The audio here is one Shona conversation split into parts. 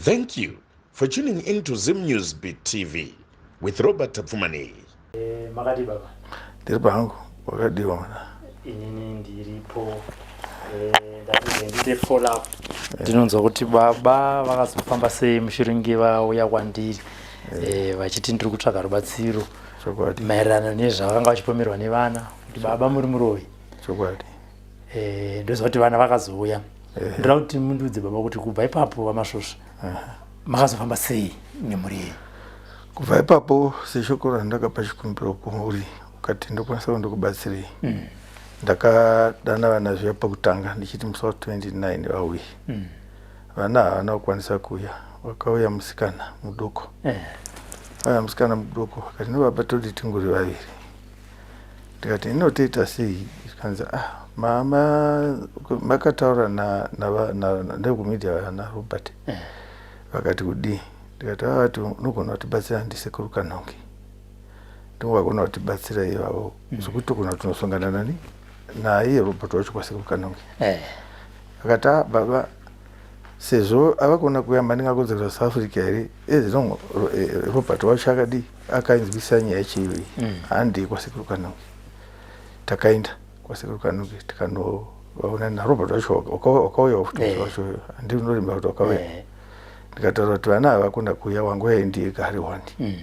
Thank you for tuning in to Zim News Beat TV with Robert Tapfumani. Makati baba. Ndiripa hangu wakadiwa mana. Inini ndiripo ndite follow up. Ndinonzwa kuti baba vakazofamba sei mushiringi vauya kwandiri vachiti ndiri kutsvaga rubatsiro maererano nezvavanga vachipomerwa nevana kuti baba muri muroyi. Chokwadi. Ndoziva kuti vana vakazouya. Ndoda kuti mundiudze baba kuti kubva ipapo vamasvosva makazofamba sei nemuri. Kubva ipapo seshoko randakapa chikumbiro kumuri ukati ndokwanisa kundokubatsirei. Ndakadana vana zviya pakutanga ndichiti musi wa29 vauya. Vana havana kukwanisa kuuya. Wakauya musikana mudoko. Vauya musikana mudoko akati ndobaba todi tingori vaviri. Ndikati inotoita sei? Zvikanzi mama makataura ndekumedia na Robert. Vakati kudii. Ndikati vavati unogona kutibatsira ndisekuru kanhongi. Ndovagona kutibatsira ivavo zvokuti togona tunosongana nani naiye Robert wacho kwasekuru kanhongi. Akati baba sezvo avakona kuyamba ndingakodzera South Africa here ezino Robert wacho akadi akainzwisa nyaya chivi handi kwasekuru kanhongi. Takaenda kwasekuru kanhongi tikanovaona na Robert wacho wakauya wacho ndinorimba kuti wakauya. Ndikataura kuti vana havakona kuuya wangoya ndiye gari wandi.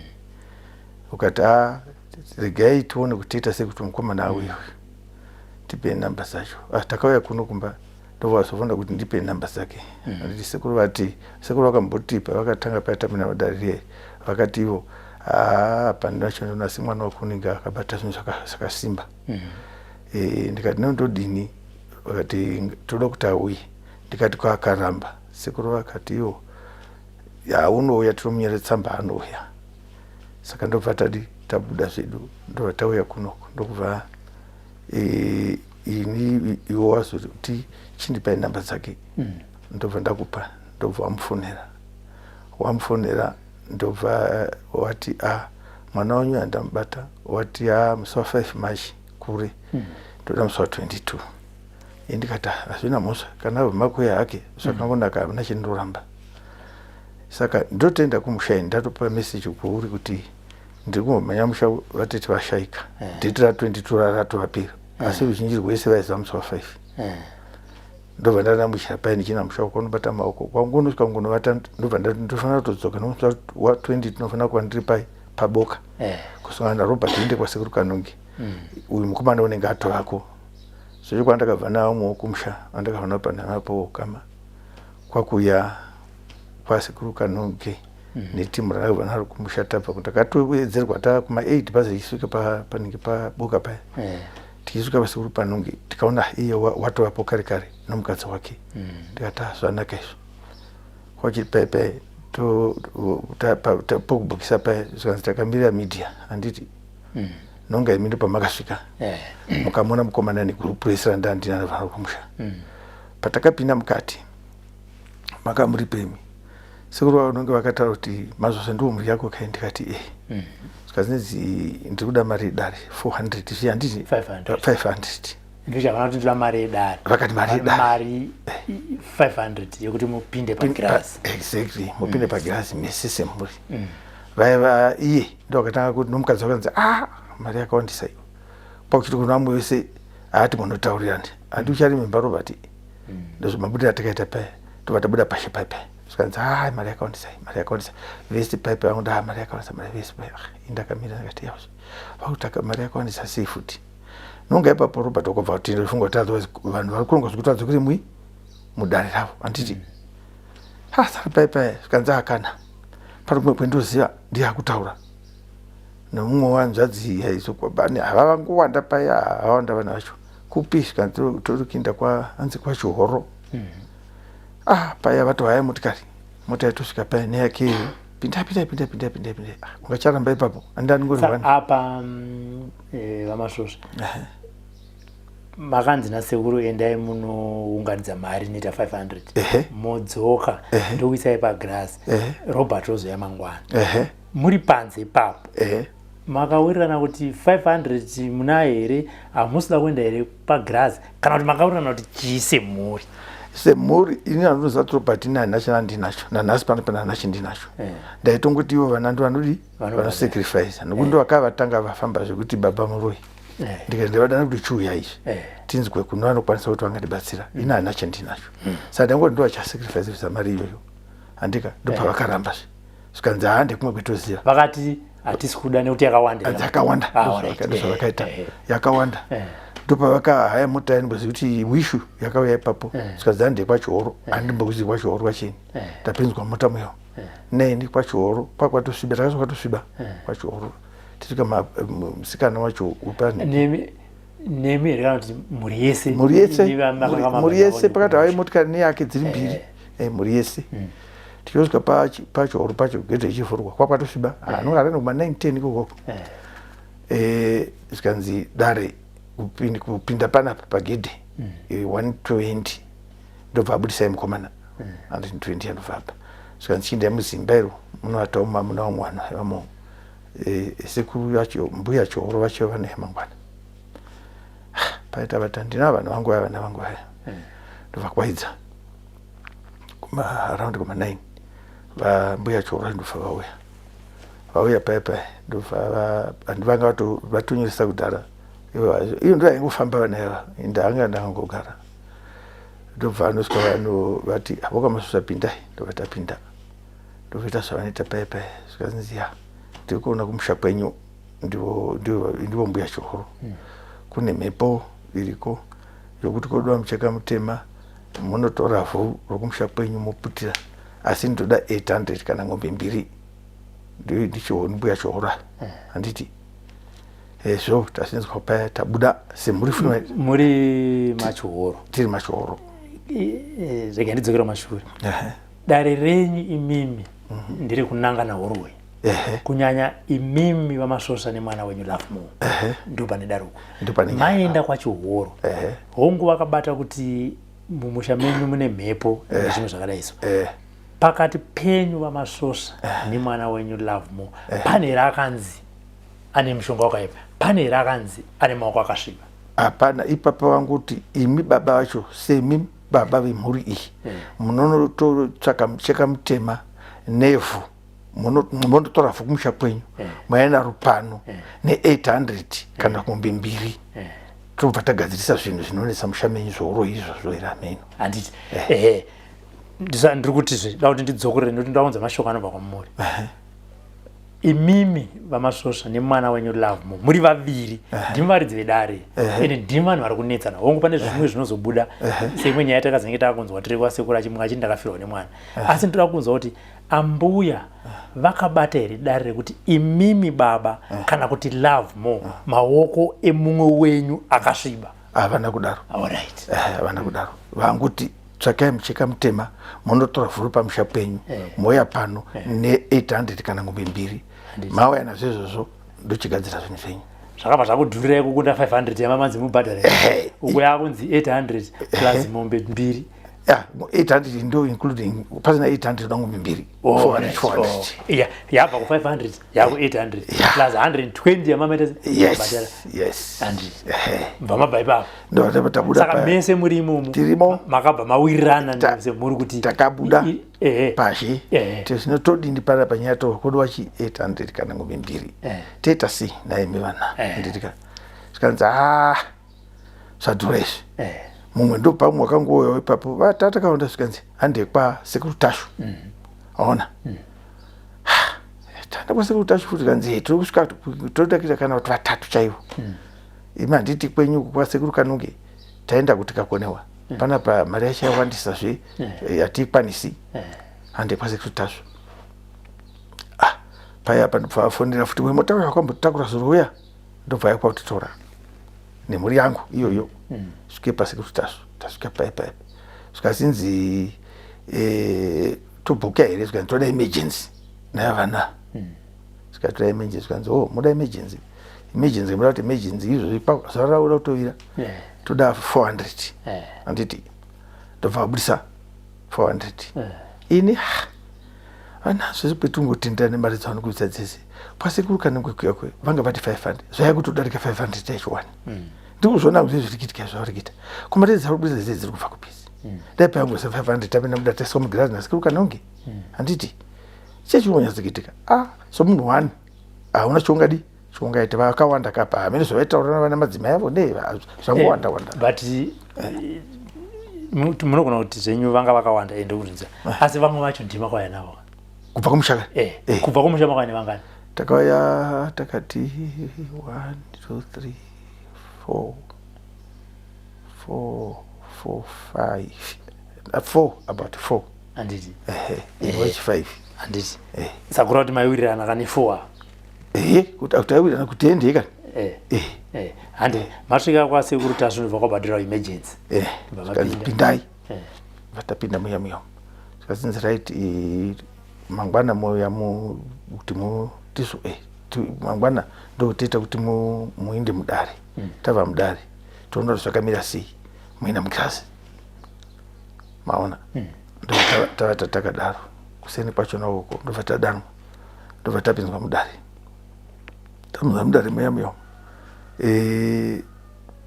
Ukati regai tione kutiita sekuti mukomana auyiwe. Tipe namba dzacho. Takauya kuno kumba ndovazofunda kuti ndipe namba dzake. Nditi sekuru vati sekuru vakambotipa vakatanga patamina madarire vakati ivo pandinacho ndonasi mwana wakuninga akabata zvinhu zvakasimba. Ndikati ndodini vakati toda kuti auye. Ndikati kwakaramba sekuru vakati ivo unouya tinomunyere tsamba anouya. Saka ndobva tadi tabuda zvedu ndobva tauya kunoko ndokubva ini iwo wazoti kuti chindipai namba dzake ndobva ndakupa ndobva wamufonera ndobva wati mwana wanyu andamubata wati musi wa 5 March kure ndoda musi wa 22. Ndikati hazvina mhosva kana vamakuya hake zvakangonaka havana chindiroramba. Saka ndotenda kumusha ndatopa message kuuri kuti ndiri kumhanya musha vatete vashaika. Date ra 22 ratovapira. Asi ruzhinji rwese vaiziva musi wa 5. Ndobva ndanamushira pai ndichina musha wakonobata maoko. Kwangonosvika ngonovata ndobva ndofanira kutodzoka nomusi wa 20 tinofanira kuva ndiri pai paboka. Kusangana naRobert inde kwasekuru kanhongi. Uyu mukomana unenge atovako. Zvocho kwandakabva nawo kumusha andakabva nawo panhamapo kama kwakuya kwasekuru kanhongi netimu rakabva naro kumusha tabva kuti takatowedzerwa takuma 8 bhazi ichisvika panenge paboka paya. Tichisvika pasekuru kanhongi tikaona iye watovapo kare kare nomukadzi wake. Ndikati zvanaka izvo. Kwachiri pai pokubhokisa paya zvikanzi takamirira media handiti nonga imi ndipo pamakasvika mukamona mukomana negurupu rese randandinaro vanhu kumusha. Patakapinda mukati makamuripemi sekuru vanonge vakataura kuti Masvosva ndiwo mhuri yako kai. Ndikati zvikanzi ndiri kuda mari yedare 400 zviya handiti 500. Ndichavana kuti ndira mari yedare. Vakati mari yedare mari 500 yekuti mupinde pagirasi. Exactly mupinde pagirasi mese semhuri. Vaiva iye ndo vakatanga kuti nomukadzi vakanzi mari yakawandisa iyo. Pakuchiti kuna vamwe vese ati munotaurirani handi ucharimemba Robert. Ndozvimabudiro atakaita paya tobva tabuda pashe paipai. Zvikanzi mari yakawandisa vese paipai vangu mari yakawandisa mari vese paipai. Indakamira ndakati yazvo vakutaka mari yakawandisa sei futi. Nonga ipapo Robert wakabva kuti ndofunga kuti otherwise vanhu vari kuronga zvekuti vadzokere mudare ravo handiti. Saka paipai zvikanzi kana parumwe kwendoziva ndiye akutaura nomumwe wanzvadzi yaizokobani hava vangowanda paya havawanda vanhu vacho kupi. Zvikanzi tori kuenda kwanzi kwaChihoro. Paya vatohaya motikari mota yatosvika paya neyake pinda ungacharamba ipapo andandingorivani apa vamasvosva makanzi nasekuru endai munounganidza mari inoita 500 modzoka ndokuisai pagirasi Robert ozoya mangwana muri panze ipapo makawirirana kuti 500 munayo here hamusida kuenda here pagirasi kana kuti makawirirana kuti chiise muri. semhuri ini anoza property nacho ndinacho nanhasi pana nacho ndinacho ndaitongoti ivo vana ndo vanodi vanosacrifice nokuti vakavatanga vafamba zvekuti baba muroi ndikati ndavadana kuti chiuya izvi tinzwe kuno vanokwanisa kuti vangatibatsira ina hanacho ndinacho saka ndangoti ndo vachasacrifice visa iyoyo handika ndobva vakarambazve zvikanzi hande kumwe kwetoziva vakati hatisi kuda nekuti yakawanda zvavakaita yakawanda ndopavaka haya mota yanimboziva kuti wishu yakauya ipapo zvikanzi hande kwachihoro handimbokuziva kwachihoro kwachini ndapinzwa mota muyo nendi kwachihoro pakwatosviba takazokatosviba kwachihoro titika musikana wacho upani nemi here kana kuti mhuri yese pakati hava motikari neyake dziri mbiri mhuri yese tichosvika pachihoro pacho gedhe ichivhurwa kwakwatosviba anonga ari noguma 910 ikokoko zvikanzi dare kupinda panapa pagedhe 120 ndobva abudisai mukomana 120 anobva apa zvikanzi chiindai muzimba iro munovatawo mamuna wamwana vamo sekuru yacho mbuya chihoro vacho vane mangwana paita vata ndina vana vangu vaya ndobva kwaidza around kuma 9 vambuya chihoro ndobva vauya paipai ndobva handivanga vatonyoresa kudhara iyo ndo yaingofamba vana ava ndanga ndangangogara ndobva anosvika vano vati avokamasvisa pindai ndobva tapinda ndovoita zvavanoita paipai zvikanziya tiri kuona kumusha kwenyu ndivo mbuya chihoro kune mhepo iriko yokuti kodwa mucheka mutema munotora vhu rokumusha kwenyu moputira asi ndoda 800 kana ng'ombe 2 ndicho mbuya chihoro handiti so tasinzwa paya tabuda semhuri funa muri machihoro tiri machihoro rega ndidzokera mashure dare renyu imimi ndiri kunanga nahorwe kunyanya imimi vamasvosva nemwana wenyu Lavmo ndo pane daruko maenda kwachihoro hongu vakabata kuti mumusha menyu mune mhepo nezvimwe zvakadaizvo pakati penyu vamasvosva nemwana wenyu Lavmo pane rakanzi ane mushonga wakaipa pane rakanzi ane maoko akasviba hapana ipapo vanguti imi baba vacho semi baba vemhuri iyi munonototsvaka mucheka mutema nevhu munotora vhu kumusha kwenyu maina rupano ne800 kana ng'ombe 2 tobva tagadzirisa zvinhu zvinonetsa musha menyu zvouro izvozvo era meno handiti ndiri kutizve da kuti ndidzokorere nokuti ndaunza mashoko anobva kwamuri imimi vamasvosva nemwana wenyu Lavmo muri vaviri ndimi varidzi vedare ende ndimi vanhu vari kunetsana hongu pane zvimwe zvinozobuda seimwe nyaya takazenge takakunzwa tiri kwasekuru achimwe achiti ndakafirwa nemwana asi ndoda kunzwa kuti ambuya vakabata here dare rekuti imimi baba kana kuti Lavmo maoko emumwe wenyu akasviba havana kudaro alright havana kudaro vanguti tsvakai mucheka mutema munotora vhuru pamusha penyu moya pano ne800 kana ng'ombe 2 mauya nazvo izvozvo ndochigadzira zvinhu zvenyu zvakabva zvakudhurirai kukunda 500 yamamanzi mubhadhara uko yakunzi 800 plus mombe 2 800 ndo including pasina 800 ng'ombe 2 400 yabva ku 500 yaku 800 plus 120 yamameta yes mva mabva ipapo ndo tabuda saka mese muri imomo tirimo makabva mawirirana semuri kuti takabuda pashi tisinotodini para panyato kodwa chi 800 kana ng'ombe 2 teta si naime vana nditika sikanza sadures mumwe ndo pamwe wakangouya ipapo vatata kaunda sikanzi hande kwa Sekuru Tashu aona tanda kwa Sekuru Tashu futi kanzi tiri kusvika toda kuita kana kuti vatatu chaivo ima nditi kwenyu kwa Sekuru Kanunge taenda kuti kakonewa pana pa mari yacho yawandisa zve yatikwanisi hande kwa Sekuru Tashu paya panofonera futi wemota wakambotakura zuruya ndobva yakwa kutitora nemhuri yangu iyoyo svike paSekuru Tashu tasvika paipai zvikazinzi tobhuka here zvikanzi toda emergency nayo vana zvikatora emergency zvikanzi muda emergency muda kuti emergency izvozvi zvarauda kutovira toda 400 handiti ndobva abudisa 400 ini vana zvese petungotenda nemari dzavanokuvisa dzese paSekuru Kanunge kuyakwe vanga vati 500 zvaya kutodarika 500 tacho 1 ndikuzvona kuti zvirikitika zvavarikuita kumatedza kubudisa dzese dziri kubva kupisi Ndepe yangu 500 tapenda muda tesa mugirazi na Sekuru kanonge. Anditi. Chechiwonya zikitika. So munhu wani. Una chongadi. Chonga ite vakawanda kapa. Amene so etaurana vana madzima yavo ne zvangowanda wanda. But munogona kuti zvenyu vanga vakawanda ende kurinza. Asi vamwe vacho ndima kwaya navo. Kubva kumushaka. Kubva kumushaka kwaya nevangani. Takauya takati 1 2 3 4 5 4 about 4 anditi which 5 anditi Sakura kuti maiwirirana kani 4 kuti akutaiwirirana kuti endeka hande masvika kwaSekuru tasvinobva kwabhadhira emergency pindai vatapinda muya zvazinzi right mangwana moya kuti tiso mangwana ndokutoita kuti muinde mudare tava mudare toona zvakamira sei muina mukirasi maona ndovata takadaro kuseni kwachona uko ndovata danwa ndovata pinzwa mudare tamudza mudare muya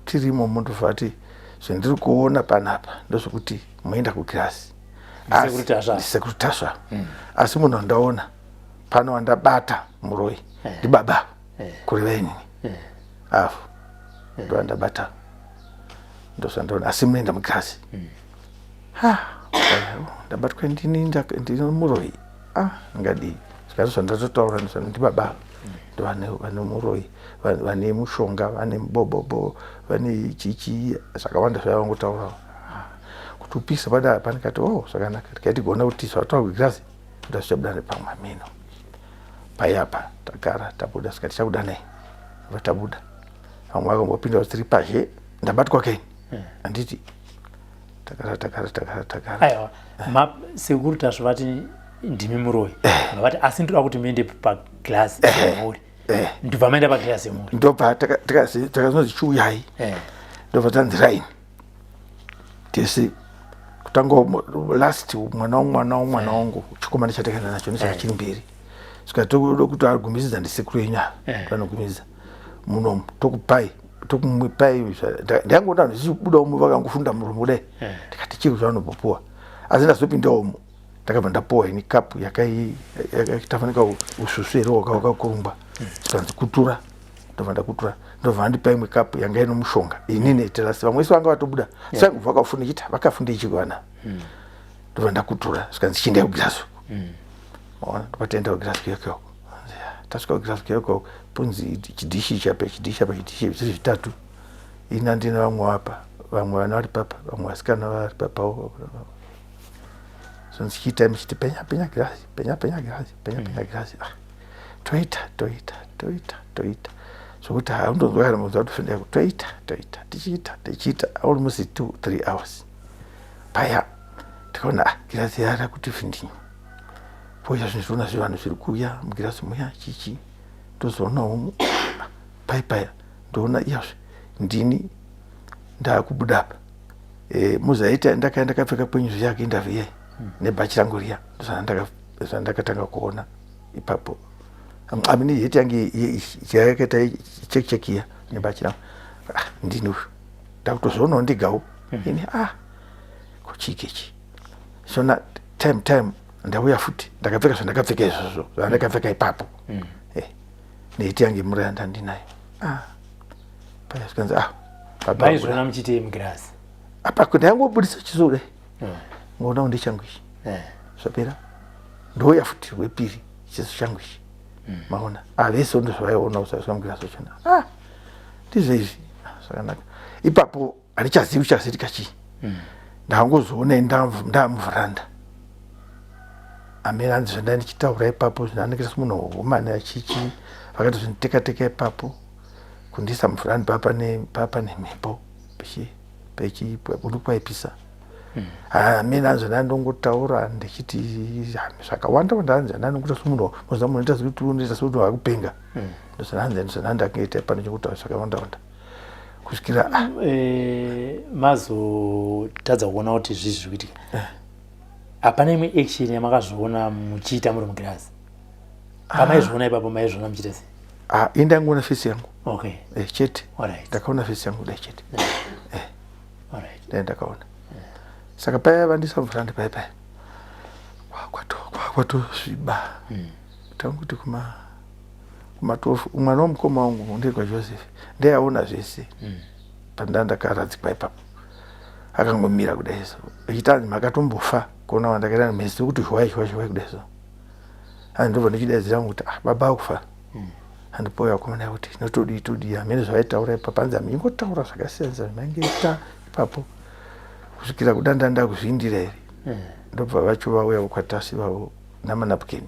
tirimo mundovati zvendiri kuona panapa ndozvokuti muenda kukirasi Sekuru tasva asi munhu ndaona pano wandabata muroi ndibaba kuri venyu afu ndo ndabata ndosandona asi muenda mukirasi ndabatwa ndini muroi ngadi zvikarizvo ndatotaura ndibaba ndo vane muroi vane mushonga vane mubobobo vane chichi zvakawanda zvaivangotaura kuti upisa pada panikati zvakanaka tikatigona kuti zvataura kugirazi ndazvichabuda nepamwe mino payapa tagara tabuda sikati chabuda nei vatabuda vamwe vakambopinda tiri pazhe ndabatwa kei anditi takara aiwa Sekuru tasvati ndimi muroi vati asi ndoda kuti muende pagirasi yemuri ndobva maenda pagirasi yemuri ndobva takazonzi chiuyai ndobva tanziraini tese kutanga last mwana wangu chikomana chatakenda nacho nechakachiri mberi sikatoda kuti agumisidza ndiSekuru yenyaya vanogumisa munomu tokumupai ndangoda ndichibuda umu vakangofunda murumu kudai ndikati chiri zvanopopuwa asi ndazopinda umu ndakabva ndapuwa ini kapu yakatafanika ususu here wakakurumba chikanzi kutura ndobva ndakutura ndobva ndipa imwe kapu yanga ino mushonga inini eterasi vamwe vese vanga vatobuda sangu vakafunda chita vakafunda ichikwana ndobva ndakutura zvikanzi chiendai kugirazi maona ndopataenda kugirazi kuyoko tasvika kugirazi kuyoko punzi chidishi chapa zviri zvitatu ina ndina vamwe vapa vamwe vana vari papa vamwe vasikana vari papawo zonzi chiitai muchiti penya girazi toita zvokuti haundonzwakana munhu watofenda toita tichiita almost 2-3 hours paya tikaona girazi yara kuti vhindinyi poita zvinhu zviona zvevanhu zviri kuuya mugirazi muya chichi tozoona umu paya ndoona iyazve ndini ndakubuda apa muzaita ndakaenda kapfeka kwenyuzo yake indavhiye nebhachi rangu riya ndakatanga kuona ipapo amini yeti yange yakaita chekiya nebhachi rangu ndini uyu ndakutozoonawo ndigawo ini kuchikechi sona time ndauya futi ndakapfeka zvandakapfeka izvozvo zvandakapfeka ipapo neti yange muraya ndandinayo paya zvikanzi maizvona muchitei mugirazi apa ndangobudisa chiso ngoona ndichangu ichi zvapera ndouya futi wepiri chiso changu ichi maona vese ndozvavaiona usazva mugirazi wachona ndizvo izvi zvakanaka ipapo handichazivi chazitika chii ndangozoona ndamuvhuranda amene anzi zvandai ndichitaura ipapo zvinandikisa munhu womani achichi vakati zvinditeka ipapo kundisa muvhurandi papa nemhepo pechipwaipisa amene anzi ndandongotaura ndichiti zvakawanda ndanzi ndandongoita somunhu moza munhu noita somunhu wakupenga ndozvanandakangeita pano chekutaura zvakawanda kusvikira mazotadza kuona kuti zvizvi zviri kuitika hapana imwe action yamakazviona muchiita muri mugirazi pamaizviona ipapo maizviona muchiita sei indangoona fesi yangu chete Alright. ndakaona fesi yangu dai chete Alright. dai ndakaona saka paya vandisa mvura pai kwato sviba tanguti kuma12 umwana womukoma wangu ndirwa Joseph ndeyaona zvese pandandakaratsikwa ipapo akangomira kudai so ichitanzi makatombofa kuona wandakaenda mhezi kuti hwai kudai so andobva ndichidaidzira kuti baba akufa andipoya wakomana kuti notodi amene zvaitaura ipapo anzi amingotaura zvakasiyana zvaingeita ipapo kusvikira kudandanda kuzvindira ere ndobva vacho vauya ukwatasi vavo namanapukeni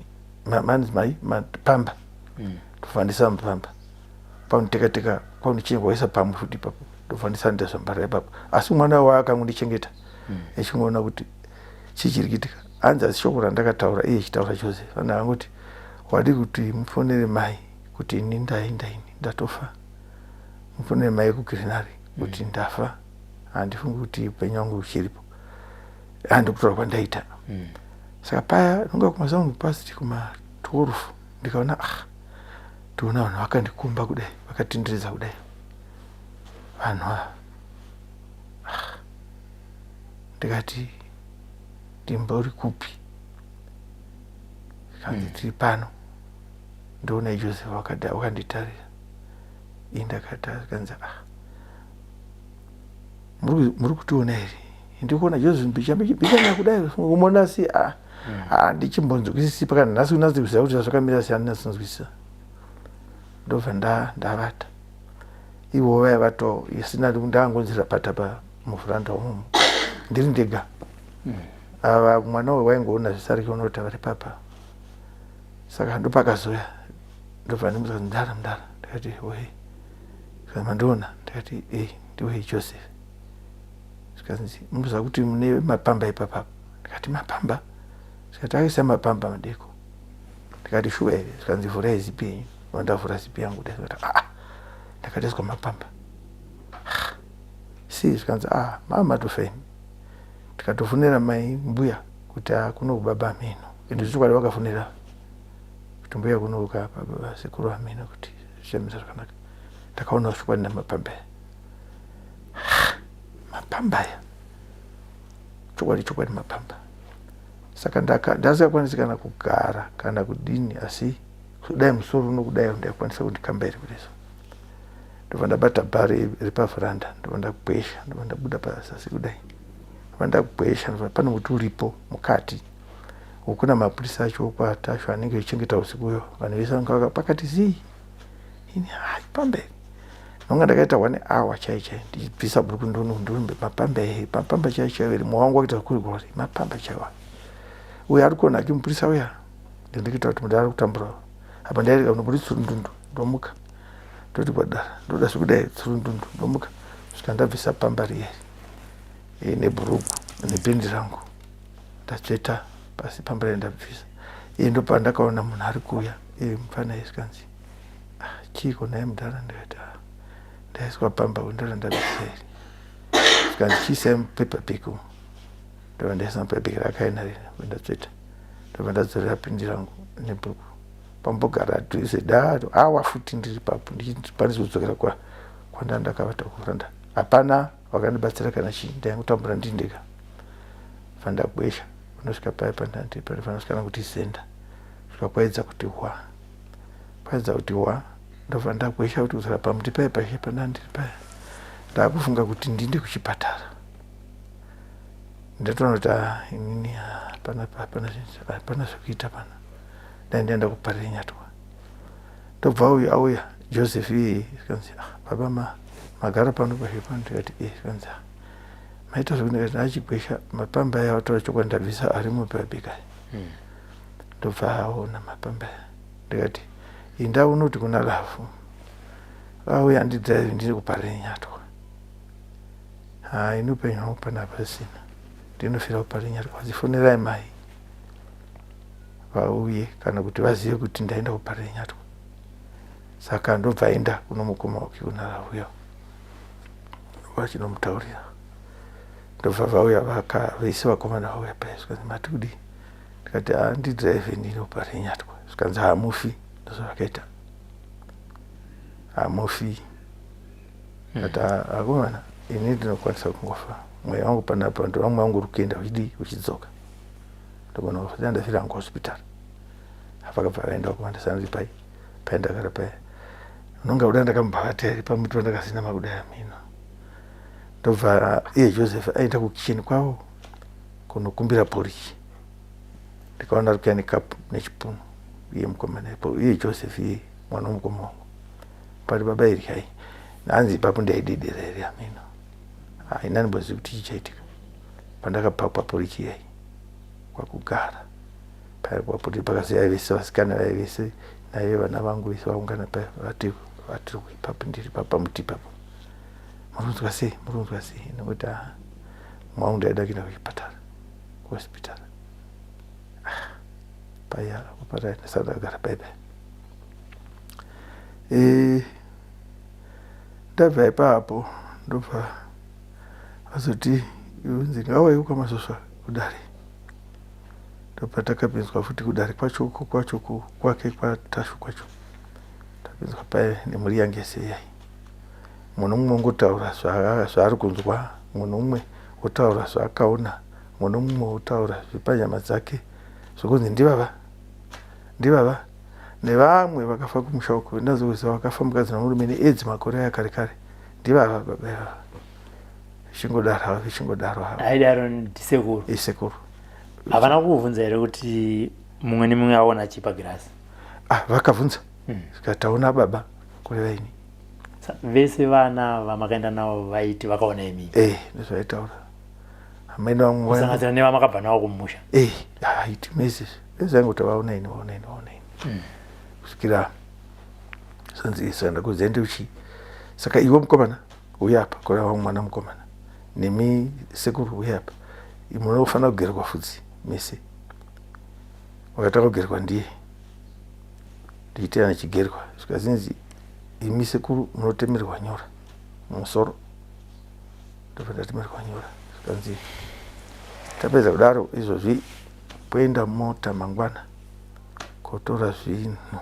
mapamba tofandisa mapamba paunoteka paunochengwaisa pamwe futi ipapo tofandisa ndezvambara ipapo asi mwana waakangondichengeta echingoona kuti chichirikitika anzi asi shoko randakataura iye chitaura chose vanhu vangoti wadi kuti mufonere mai kuti ini ndatofa mufonere mai kukirinari kuti ndafa handifungi kuti upenyu wangu uchiripo handikutora kwandaita saka paya nonga kumazaungu pasi kuma12 ndikaona ndiona vanhu vakandikomba kudai vakatenderedza kudai vanhu ava ndikati ndimbori kupi kanzi tiri pano ndoona Joseph wakanditarira indakata kanzi muri kutiona here ndikuona Joseph mbichana kudai kumona si ndichimbonzwisisi pakana nhasi kuziva kuti zvakamira sei handina sinzwisisa ndobva ndavata ivo vaivato isina ndaangonzira pata muvhuranda umomo ndiri ndega ava mwana we waingoona zvisariki unoti vari papa saka ndopakazoya ndobva ndimuza ndara ndikati wei mandiona ndikati ndiwe Joseph zvikanzi muza kuti mune mapamba ipapapo ndikati mapamba zvikati akaisa mapamba madeko ndikati shuwa here zvikanzi vhurai zipi yenyu vandavhura zipi yangu kudai zvikati ndakatiswa mapamba zvikanzi mama tofeni tikatofunira mai mbuya kuti kuno kubaba ameno ende zvichokwadi vakafunira kuti mbuya kuno baba sekuru ameno kuti zvichamira zvakanaka ndakaona zvichokwadi namapamba aya chokwadi mapamba saka ndasingakwanisi kana kugara kana kudini asi kudai musoro nokudai ndaikwanisa kundikambairi kudeso ndobva ndabata bhari repavhuranda ndobva ndagwesha ndobva ndabuda pasasi kudai ndobva ndagwesha ndobva pane muti uripo mukati ukuna mapurisa acho okwata acho anenge eichengeta usikuyo vanhu vese vanga pakati zii ini pambe nonga ndakaita 1 hour chaichai ndichibvisa bhuruku ndondombe mapamba chaichai iri mwoyo wangu wakuita kurigori mapamba chaiwa uyo ari kuonaki mupurisa uya ndindikiita kuti munhu ari kutambura apa ndairika unoburi tsurundundu ndomuka ndoti kwadara ndoda zvekudai tsurundundu ndomuka svika ndabvisa pamba riyeri nebhuruku nependi rangu ndatsveta pasi pamba rai ndabvisa ndopa ndakaona munhu ari kuuya mufana isikanzi chiiko naye mudhara ndikati ndaiswa pamba ndara ndabvisa iri sikanzi chiisai mupepabheki umu ndobva ndaisa mupepabheki rakaina riri ndatsveta ndobva ndadzorera pendi rangu nebhuruku pambogara twese awa futi ndiri papo ndichikwanisa kudzokera kwandandakavata kuvhuranda hapana wakandibatsira kana chii ndaingotambura ndindega fandagwesha unosvika paya panosvika kuti senda svika kwaedza kuti ndobva ndagwesha kuti kuzara pamuti paya pashe pandandiri paya ndaakufunga kuti ndinde kuchipatara ndatoona kuti inini hapana zvekuita pana ndaenda kuparira nyatwa ndobva auya Joseph iyeye sikanzi baba magara pano pashepa ndikati sikanzi maita zvekundikati achigwesha mapamba aya atora chokwadi ndabvisa ari mupepabheki ndobva aona mapamba aya ndikati ndaona kuti kuna lavhu auya ndidzaive ndiri kuparira nyatwa ini upenyu hwangu panapa pasina ndinofira kuparira nyatwa vazifonerai mai vauye kana kuti vazive kuti ndaenda kuparira nyatwa saka ndobva aenda kuno mukoma wake kuna lavhuya vachinomutaurira ndobva vauya vese vakomana vauya paya zvikanzi mati kudi ndikati ndidzaive ndiri kuparira nyatwa zvikanzi hamufi ndozvakaita hamufi kati akomana ini ndinokwanisa kungofa mweya wangu panapa ndo vamwe wangu rukuenda uchidzoka ndogona kufa ndafira hangu hospital apakabva vaenda kumandisana pai paindagara paya unonga kuda ndakambavateeri pamuti vandakasina makudaya mino ndobva iye Joseph aenda kukicheni kwavo kunokumbira poriki ndikaona rukuya nekapu nechipunu iye mukomana iye Joseph iye mwana womukoma wangu pari baba iri hai hanzi ipapo ndaidedera here amino haina ndimbozivi kuti chichaitika pandakapakwa poriki yai kwakugara paya kwapoti pakasi vaivese vasikana vaivese naive vana vangu vese vaungana paya vatiri ipapo ndiri papamuti ipapo murunzwa sei nokuti mwangu ndaida kuenda kuchipatara kuhospitari paya kupatara ndasandagara paipai ndabva ipapo ndobva azoti unzi ngawaiwo kwaMasvosva kudare ndobva takapinzwa futi kudare kwacho kwake kwatashu kwacho tapinzwa paya nemhuri yange seyai munhu mumwe ongotaura zvaari kunzwa munhu mumwe otaura zvaakaona munhu mumwe otaura zvepanyama dzake zvokunzi ndivava nevamwe vakafa kumusha uko ndazoziva vakafa mukadzi namurume needzi makore aya kare kare ndivava baba ivava vichingodaro aidaro ndisekuru isekuru havana kuvunza here kuti mumwe nemumwe aona achipa girasi vakavhunza vikataona baba kure vaini vese vana vamakaenda navo vaiti vakaona imi ndozvaitaura amaini vamwe kusanganisira nevamakabva navo kumusha haiti mese ezvaingoti vaonaini kusvikira sanzi sanda kuzende uchi saka iwe mukomana uya apa kore wangu mwana mukomana nemi sekuru uya apa munofanira kugerwa fudzi mese wakataka kugerwa ndiye ndichitera chigerwa zvikazinzi imi sekuru munotemerwa nyora mumusoro ndobva ndatemerwa nyora zvikanzi tapedza kudaro izvozvi poenda mota mangwana kotora zvinhu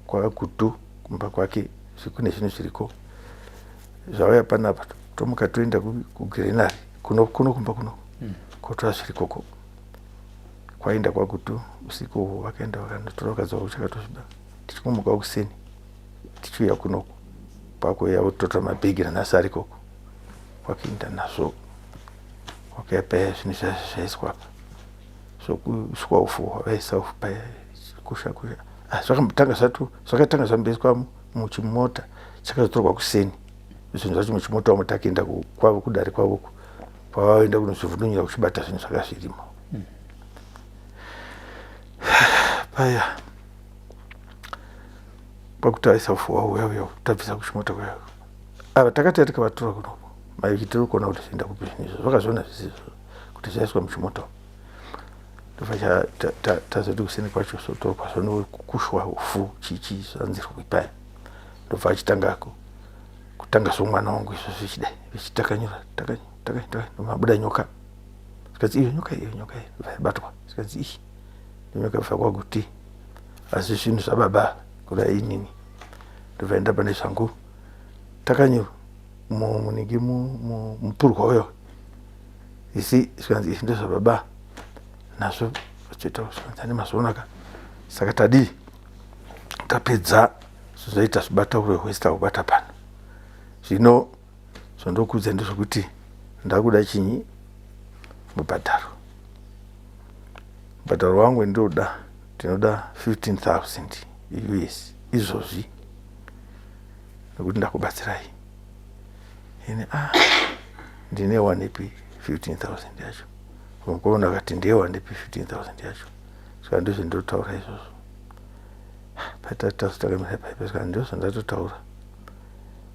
kwaKutu kumba kwake zvikune zvinhu zviriko zvauya panapa tomuka toenda kuGrenari kuno kumba kuno kotora zvirikoko kwaenda kwaKutu usiku vakaenda vakandotora vakadzoka kuchakatosviba tichikomuka kuseni tichiuya kunoko pakuya vototora mabhegi nanhasi ari koko kwakuenda nazvo kwakayapaya zvinhu zvaiswapa zvokusvika ufu vaisa ufu paya kusha zvakatanga zvamboiswa muchimota chakazotorwa kuseni zvinhu zvacho muchimota wamo takienda kwavo kudare kwavoko pavavaenda kunozvivhundunyira kuchibata zvinhu zvaka zvirimo paya kwakutaisa ufu wauya tabvisa kuchimota kwayo ava takati tikavatora kunopo maitiri kuona kuti zvienda kupi zvinhu izvo vakazviona zvisizvo kuti zvaiswa muchimota ndobva tazoti kuseni kwacho sotorwa zvonokushwa ufu chichi zvanzirwa paya ndobva achitangako kutanga somwana wangu izvo zvichidai vichitakanyura ndomabuda nyoka zvikanzi iyo nyoka yabatwa zvikanzi iyi nyoka bva kwaKuti asi zvinhu zvababa kudai inini ndobva enda pane zvangu takanyura munenge mupurwa uyo isi zvikanzi izvi ndezvababa nazvo vachoita kusangana mazonaka saka tadii tapedza zvizoita zvibata ure hwesta kubata pano zvino zvondokudza ndezvokuti ndakuda chinyi mubhadharo wangu ndinoda 15,000 US izvozvi nekuti ndakubatsirai ini ndine wanepi 15,000 yacho mukomana akati ndiye wandipi 15,000 yacho saka ndizvo ndotaura izvozvo patatazotakamira paipa saka ndizvo ndatotaura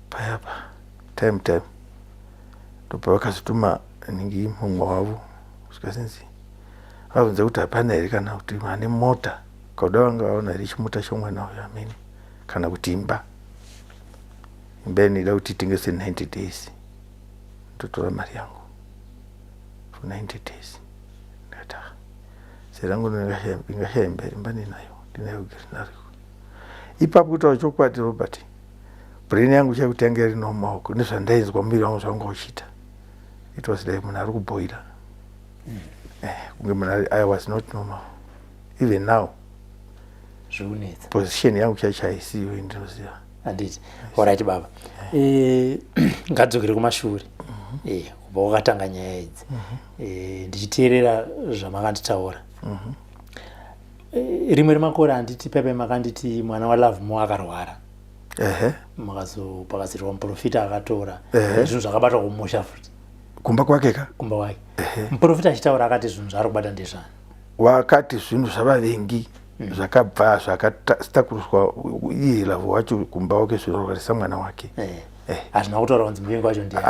payapa time ndobva vakazotuma ningi mumwe wavo zvikazinzi vabvunza kuti hapana here kana kuti mane mota kauda vanga vaona here chimota chomwana uyo amini kana kuti imba inoda kuti itengese 90 days ndotora mari yangu for 90 days ndikati serangu ingashaya imba ndinayo Grenari ipapo kutaura chokwadi Robert brain yangu chakutanga iri nomaoko nezvandainzwa muviri wangu zvanga uchita. It was like munhu ari kuboira. Kunge munhu I was not normal. Even now zvikunetsa position yangu chaisiyo indinoziva. Handiti. Alright baba. Ngadzokere kumashure. Kubva wakatanga nyaya idzi. Ndichiteerera zvamakanditaura. Rimwe remakore handiti pepe makanditi mwana waLove Mo akarwara. Pakazirwa muprofita akatora. Zvinhu zvakabatwa kumusha futi. Kumba kwake ka? Kumba wake. Muprofita achitaura akati zvinhu zvari kubata ndezvani. Wakati zvinhu zvavavengi zvakabva zvakatakuruswa iye Love wacho kumba wake zvinorwarisa mwana wake. Hazvina kutaura kunzi muvengi wacho ndiye.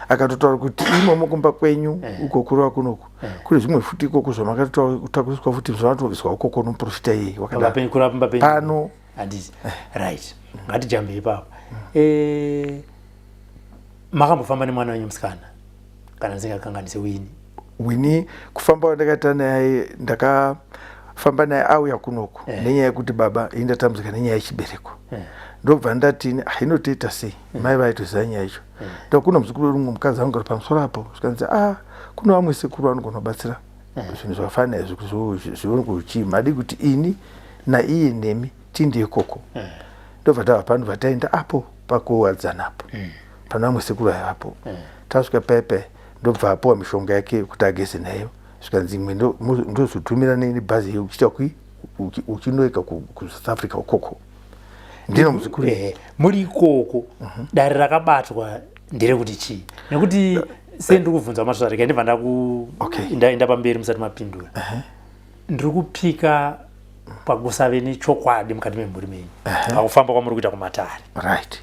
Akatotaura kuti imomo kumba kwenyu uko kurwa kunoku kune zvimwe futi ikoko zvamakatakuriswa futi zvavatobviswa ukoko nomuprofita iye wakadaro pano. Handiti. Right. Ngatijambe ipapo. Makambofamba nemwana wenyu musikana kana ndisingakanganise Winnie kufamba kwandakaita naye ndakafamba naye auya kunoku nenyaya yekuti baba indatambudzika nenyaya yechibereko. Ndobva ndati inotoita sei mai vaitoziva nyaya icho. Ndokuna muzukuru rumwe mukadzi anogara pamusoro apo zvikanzi kuna vamwe sekuru vanogona kubatsira zvinhu zvakafanira zvioni madi kuti ini naiye nemi tindi ikoko. Ndobva tava pano vataenda apo pakuwadzana apo pana vamwe sekuru aivapo. Tasvika pepe ndobva apuwa mishonga yake kuti ageze nayo zvikanzi imwe ndozotumira nebhazi uchiita uchinoeka kuSouth Africa ukoko. Ndino muzukuru muri ikoko dare rakabatwa nderekuti chii? Nekuti sendiri kubvunza masvara rega ndibva ndaenda pamberi musati mapindura. Ndiri kupika pakusave nechokwadi mukati memhuri menyu pakufamba kwamuri kuita Kumatare. Right.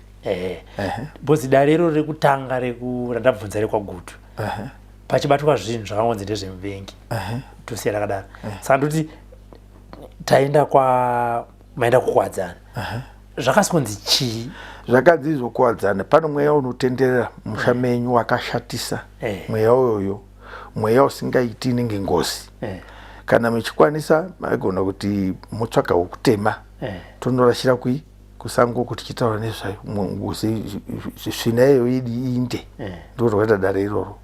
Bhozi dare iro rekutanga randabvunza rekwaGutu pachibatwa zvinhu zvakangonzi ndezvemuvengi tosiya rakadaro. Saka ndoti maenda kukwadzana. Zvakasonzi chii? Zvakanzi zokuwadzana. Pano mweya unotenderera musha menyu wakashatisa. Mweya uyoyo mweya usingaiti inenge ngozi. Kana muchikwanisa maigona kuti mutsvaga wokutema tonorashira kusango kuti chitaura nezvayo svina iyo inde ndo rwakaita dare iroro.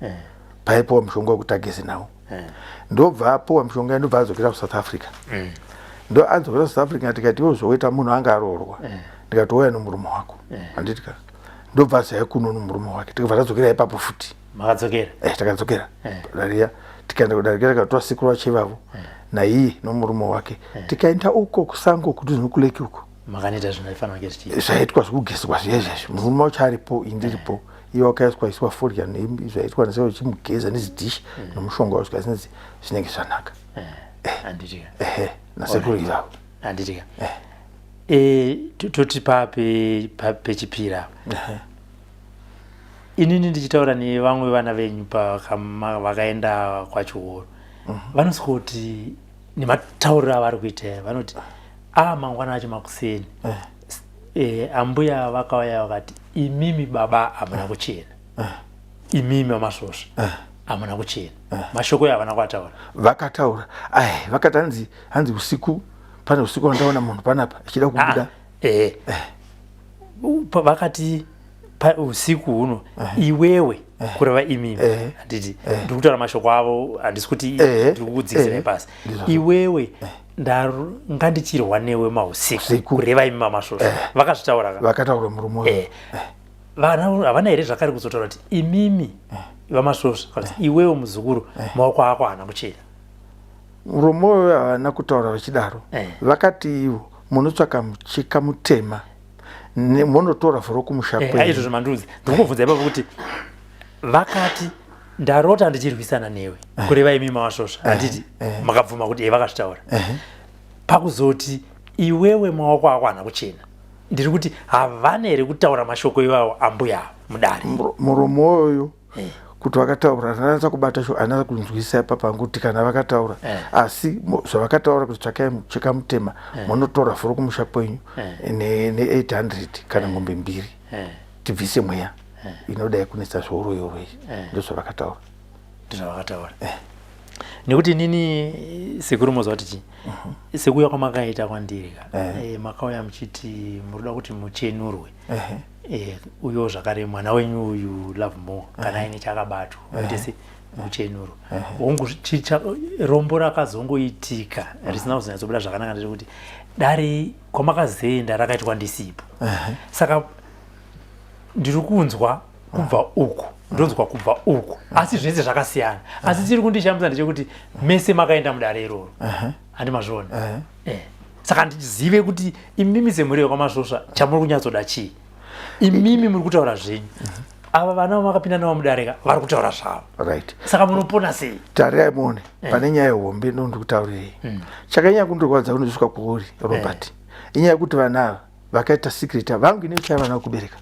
Paipowa mushonga wekuti ageze nawo. Ndobva apowa mushonga ndobva adzokera kuSouth Africa. Ndo adzokera South Africa tikati wozoita munhu anga aroorwa. Ndikati ouya nomurume wako. Handitika. Ndobva azaya kuno nomurume wake. Tikabva tadzokera ipapo futi. Makadzokera? Takadzokera. Dariya tikaenda kudarikira katoa sekuru wacho ivavo naiye nomurume wake tikaenda uko kusango kuti zvinokuleki uko. Makanoita zvinofanira kunge zvichiitwa. Zvaitwa zvokugezwa zvezvezvo. Murume wacho aripo indiripo. Iye wakaiswa forya zvaitwa neseo chimugeza nezidhishi nomushonga wacho zvikanzi zvinenge zvanaka. Handitika. Nasekuru ivavo. Handitika. Toti pechipira. Inini ndichitaura nevamwe vana venyu vakaenda kwaChihoro. Vanosvika kuti nematauriro avari kuita vanoti mangwana acho makuseni ambuya vakauya vakati imimi baba hamuna kuchena. Imimi vaMasvosva hamuna kuchena. Mashoko havana kuataura. Vakataura. Vakati hanzi usiku pane usiku wandaona munhu panapa achida kubuda. Vakati usiku huno iwewe kureva imimi handiti ndiri kutaura mashoko avo handisi kuti ndiri kukudzikisira pasi. Iwewe ngandichirwa newe mausiku kureva imi vaMasvosva. Vakazvitaura vakataura murume havana here zvakare kuzotaura kuti imimi vaMasvosva iwewe muzukuru maoko ako haana kuchena. Murume uyo havana kutaura vachidaro. Vakati ivo munotsvaka mucheka mutema munotora vhoro kumusha kwenyu. Izvo zvamandudzi ndiri kubvunza ipapo kuti vakati ndarota ndichirwisana newe kureva imi vaMasvosva handiti makabvuma kuti vakazvitaura. Pakuzoti iwewe maoko ako haana kuchena ndiri kuti havana here kutaura mashoko iwawo ambuya mudare. Murume uyo kuti vakataura anatsa kubata sho anatsa kunzwisa ipapo kuti kana vakataura asi zvavakataura kuti tsvakai mucheka mutema munotora vhoro kumusha kwenyu ne800 kana ng'ombe 2 tibvise mweya inodai kunetsa zvouro yoro izvi ndozvavakataura. Ndozvavakataura. nekuti nini Sekuru mozoti chi sekuya kwamakaita kwandiri makauya muchiti muruda kuti muchenurwe uyo zvakare mwana wenyu uyu love more kana aine chakabatwa kuti muchenuro hongu rombo rakazongoitika risina kuzonyatsobuda zvakanaka ndekuti dare kwamakazoenda rakaitwa ndisipo saka ndiri kunzwa kubva uku ndonzwa kubva uku asi zvese zvakasiyana asi tiri kundishamisa ndechekuti mese makaenda mudare iroro handimazviona saka ndichizive kuti imimi semhuri yeKwaMasvosva chamuri kunyatsoda chii imimi muri kutaura zvenyu ava vana vamakapinda navo mudareka vari kutaura zvavo right saka munopona sei tarirai muone pane nyaya yehombe ndondikutaurirei chakanyanya kundorwadza kunozviswa kwauri Robert inyaya yekuti vana ava vakaita secret vangu nechava vana kubereka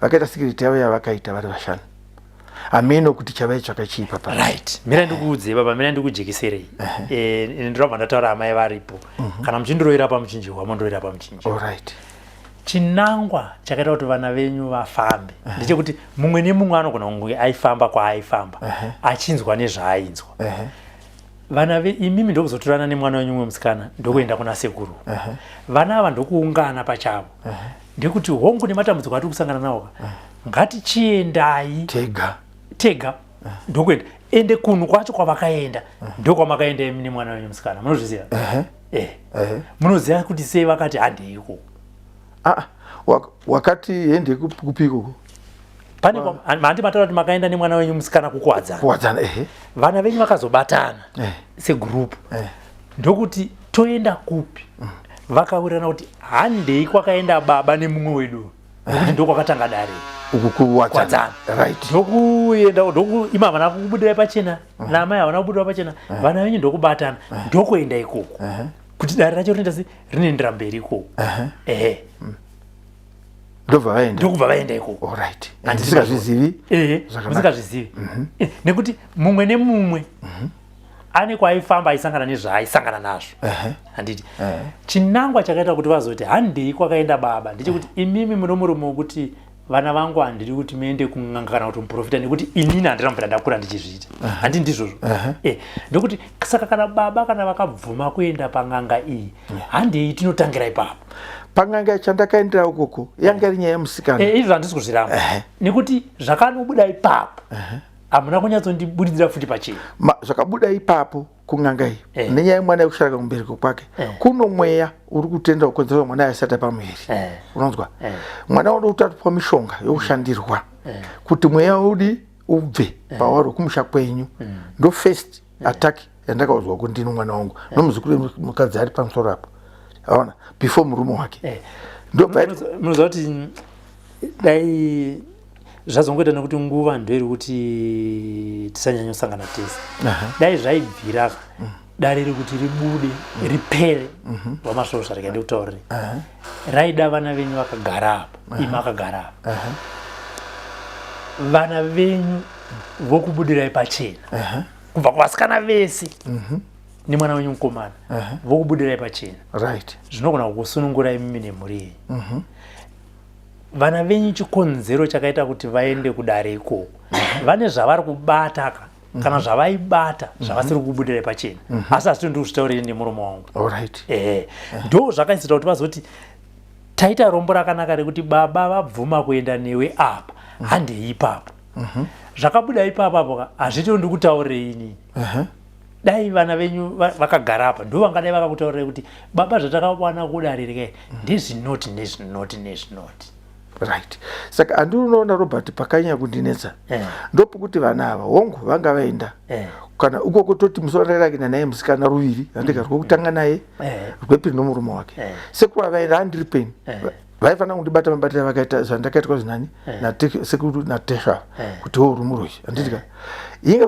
vakaita secret yavo yavakaita vari vashanu ameno kuti chavai chakachipa pa right mira ndikuudze baba mira ndikujekiserei ndinobva ndataura amai varipo kana muchindiroira pamuchinjihwa mondoroira pamuchinjihwa alright chinangwa chakaita kuti vana venyu vafambe ndechekuti mumwe nemumwe anogona kunge aifamba kwaaifamba achinzwa nezvaainzwa vana imimi ndokuzotorana nemwana wenyu mumwe musikana ndokuenda kuna sekuru vana ava ndokuungana pachavo ndekuti hongu nematambudziko atiri kusangana nawo ngatichiendai tega ndokuenda ende kunhu kwacho kwavakaenda ndokwamakaenda imi nemwana wenyu musikana munozviziva munoziva kuti sei vakati handeiko wakati ende kupiko pane mandi mataura kuti makaenda nemwana wenyu musikana kukuwadzana vana venyu vakazobatana segroup ndokuti toenda kupi vakawirirana kuti handei kwakaenda baba nemumwe wedu nokuti ndokwakatanga dare ukukuwadzana right ndokuenda ima havana kubudirai pachena namai havana kubudirai pachena vana venyu ndokubatana ndokuenda ikoko kuti dare racho rinoendera mberi ikoko ndokubva vaenda ikoko alright andisingazvizivi musingazvizivi nekuti mumwe nemumwe ane kwaaifamba aisangana nezvaaisangana nazvo handiti chinangwa chakaita kuti vazoti handei kwakaenda baba ndechekuti imimi muno muromo wekuti vana vangu handiri kuti muende kun'anga kana kuti muprofita nekuti inini handina mbira ndakura ndichizviita handi ndizvozvo ndokuti saka kana baba kana vakabvuma kuenda pan'anga iyi handei tinotangira ipapo pang'anga chandakaendera ukoko yanga iri nyaya yemusikana izvo handisi kuzviramba nekuti zvakanobuda ipapo hamuna kunyatsondibudidzira futi pachena zvakabuda ipapo kun'anga iyi nenyaya yemwana yekusharika kumbereko kwake kuno mweya uri kutenda kukonzerwa mwana asati pamuviri unonzwa mwana unoda kutatwa mishonga yokushandirwa kuti mweya udi ubve pauri kumusha kwenyu ndo first attack yandakaudzwa kuti ndino mwana wangu nomuzukuru mukadzi ari pamusoro apo aona before murume wake munoziva kuti dai zvazongoita nekuti nguva ndoiri kuti tisanyanyosangana tese dai zvaibvira dare rekuti ribude ripere vaMasvosva rikaende kutaurire raida vana venyu vakagara apa ima akagara apa vana venyu vokubudirai pachena kubva kuvasikana vese nemwana wenyu mukomana vokubudirai pachena right zvinogona kukusunungurai mimi nemhuri yenyu vana venyu chikonzero chakaita kuti vaende kudare ikoko vane zvavari kubata kana zvavaibata zvavasiri kubudirai pachena asi asi ndiri kuzvitaurire nemuromo wangu alright ndo zvakaisira kuti vazoti taita rombo rakanaka rekuti baba vabvuma kuenda newe apa handei ipapo zvakabuda ipapo apo hazviti ndikutaurirei inini dai vana venyu vakagara apa ndo vangadai vakakutaurirai kuti baba zvatakawana kudare rekai ndezvinoti nezvinoti nezvinoti right saka andiri unoona Robert pakanyanya kundinetsa ndopokuti vana ava hongu vanga vaenda kana uko kutoti musoreragina naye musikana ruviri andika rwekutanga naye rwepiri nomurume wake sekuru vaenda handiri peni vaifana kundibata mabatira vakaita zvandakaitwa zinani sekuru natesha kuti urumuroshi anditika inga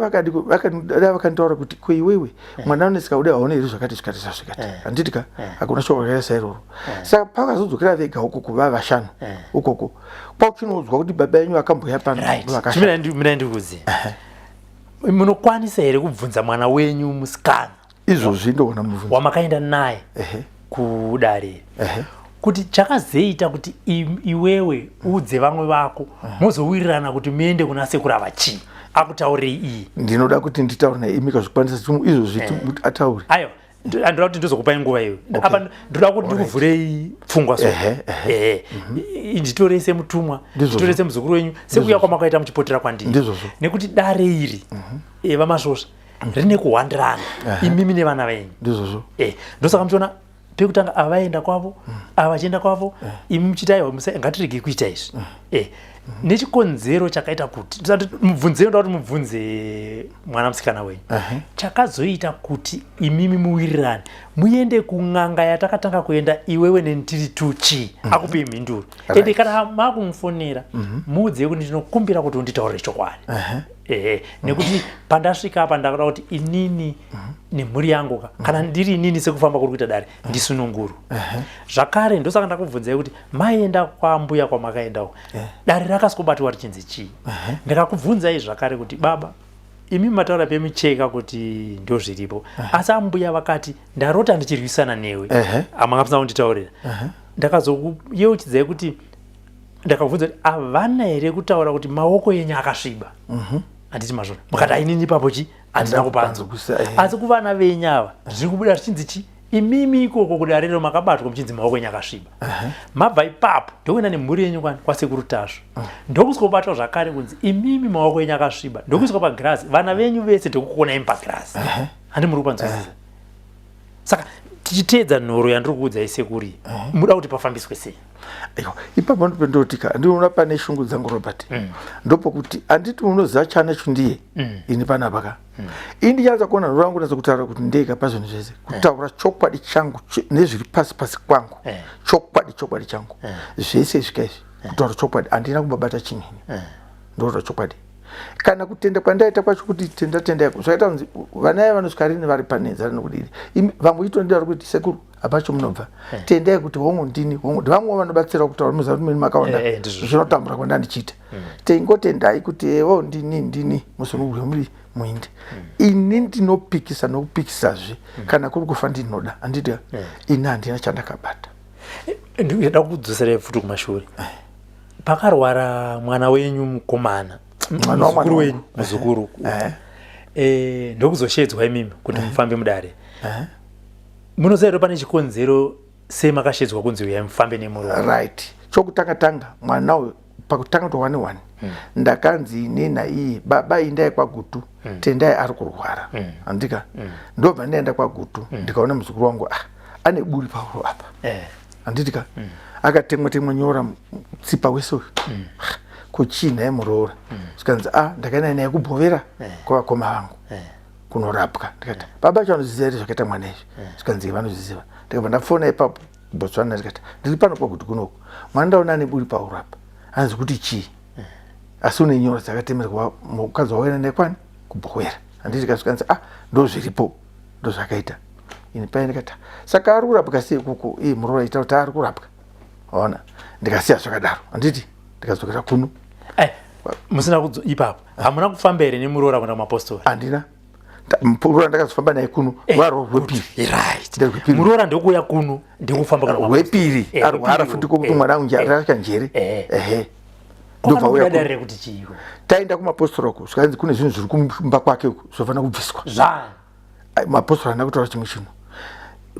vakandaura kuti kuiwewe mwana unesika uda aone iri zvakati zvikati zvakati anditika hakuna shoko rakaisa iroro saka pakazodzokera vega ukoko vavashanu ukoko kwauchinodzwa kuti baba yenyu akamboya pano mina ndikuziva munokwanisa here kubvunza mwana wenyu musikana izvozvi ndoona mubvunza wamakaenda naye kudare kuti chakazoita kuti iwewe udze vamwe vako mozowirirana kuti muende kuna sekuru ava chii akutaurei iyi ndinoda kuti nditaure naye imika zvikwanisa izvo zviti ataure aiwa ndoda kuti ndizokupai nguva iyo apa ndoda kuti ndikuvhurei pfungwa so nditorei semutumwa nditorei semuzukuru wenyu sekuya kwamakaita muchipotera kwandiri nekuti dare iri vamasvosva rine kuhwandirana imimi nevana venyu ndizvozvo ndosaka muchiona pekutanga avaenda kwavo ava vachienda kwavo imi muchitaiwa ngatirege kuita izvi nechikonzero chakaita kuti mubvunze ndoda kuti mubvunze mwana musikana wenyu chakazoita kuti imimi muwirirane muende kun'anga yatakatanga kuenda iwewe nentiri tuchi akupei mhinduro ende kana makumufonera muudze kuti ndinokumbira kuti unditaurire chokwadi nekuti pandasvika apa ndakuda kuti inini nemhuri yangu kana ndiri inini sekufamba kuri kuita dare ndisununguru zvakare ndosaka ndakubvunzai kuti maenda kwambuya kwamakaendawo dare rakasikobatwa richinzi chii ndakakubvunzai zvakare kuti baba imi mataura pemicheka kuti ndio zviripo asi ambuya vakati ndarota ndichirwisana newe amangapisa kunditaurira ndakazokuyeuchidzai kuti ndakabvunza kuti havana here kutaura kuti maoko enyu akasviba handiti mazvona mukati ainini ipapo chi handina kupanzwa asi kuvana venyu ava zviri kubuda zvichinzi chi imimi ikoko kudarero makabatwa muchinzi maoko enyu akasviba mabva ipapo ndokuenda nemhuri yenyu kwasekuru tasvo ndokusikobatwa zvakare kunzi imimi maoko enyu akasviba ndokuiswa pagirazi vana venyu vese ndokukona imi pagirazi handi muri kupanzwisisa saka tichiteedza nhoro yandiri kuudzai sekuru muda kuti pafambiswe sei ipapo ndopendotika ndinoona pane shungu dzangu Robert ndopokuti anditi unoziva chana chundiye ini panapaka indichanza kuona nhoro yangu nazo kutaura kuti ndega pazvinhu zvese kutaura chokwadi changu nezviri pasi pasi kwangu chokwadi changu zvese zvikaizvi kutaura chokwadi handina kumbabata chinini ndotaura chokwadi kana kutenda kwandaita kwacho kuti tenda zvakaita kunzi vana vanosvika rini vari panenza rinokudiri vamwe itondira kuti sekuru apacho munobva tendai kuti hongu ndini vamwe vanobatsira kutaura muziva kuti meni makaona zvinotambura kwandandichiita teingotendai kuti evo ndini musununguri muri muindi ini ndinopikisa nokupikisazve kana kuri kufa ndinoda handiti ini handina chandakabata ndinoda kudzoserai futi kumashure pakarwara mwana wenyu mukomana muzukuru wenyu muzukuru ndokuzoshedzwa imimi kuti mufambe mudare munoziva pane chikonzero semakashedzwa kunzi uyai mufambe nemurova right chokutanga mwana uyu pakutanga to 1 ndakanzi ine naiye baba indai kwagutu tendai ari kurwara handika ndobva ndaenda kwagutu ndikaona muzukuru wangu ane buri pauro apa handitika akatemwa nyora tsipa wese uyu kuchina yemuroora zvikanzi ndakaenda naye kubhovera kwavakoma vangu kunorapwa ndikati baba chanoziziva here zvakaita mwana izvi zvikanzi vanoziziva ndikabva ndafona ipapo kubotswana ndikati ndiri pano kwaguti kunoku mwana ndaona ane buri paurapa hanzi kuti chii asi une nyora dzakatemerwa mukadzi wawaenda naye kwani kubhovera handitika zvikanzi ndozviripo ndozvakaita ini pai ndikati saka ari kurapwa sei kuko muroora ita kuti ari kurapwa ona ndikasiya zvakadaro handiti ndikadzokera kuno musina ipapo hamuna kufamba here nemuroora kuenda kumapostori handina muroora ndakazofamba naye kuno rwaro rwepiri muroora ndokuuya kuno ndikufamba rwepiri arwara futi kokuti mwana wangu rasha njere ndobva uya kuti chii taenda kumapostori uko zvikanzi kune zvinhu zviri kumba kwake uko zvofanira kubviswa mapostori handina kutaura chimwe chinhu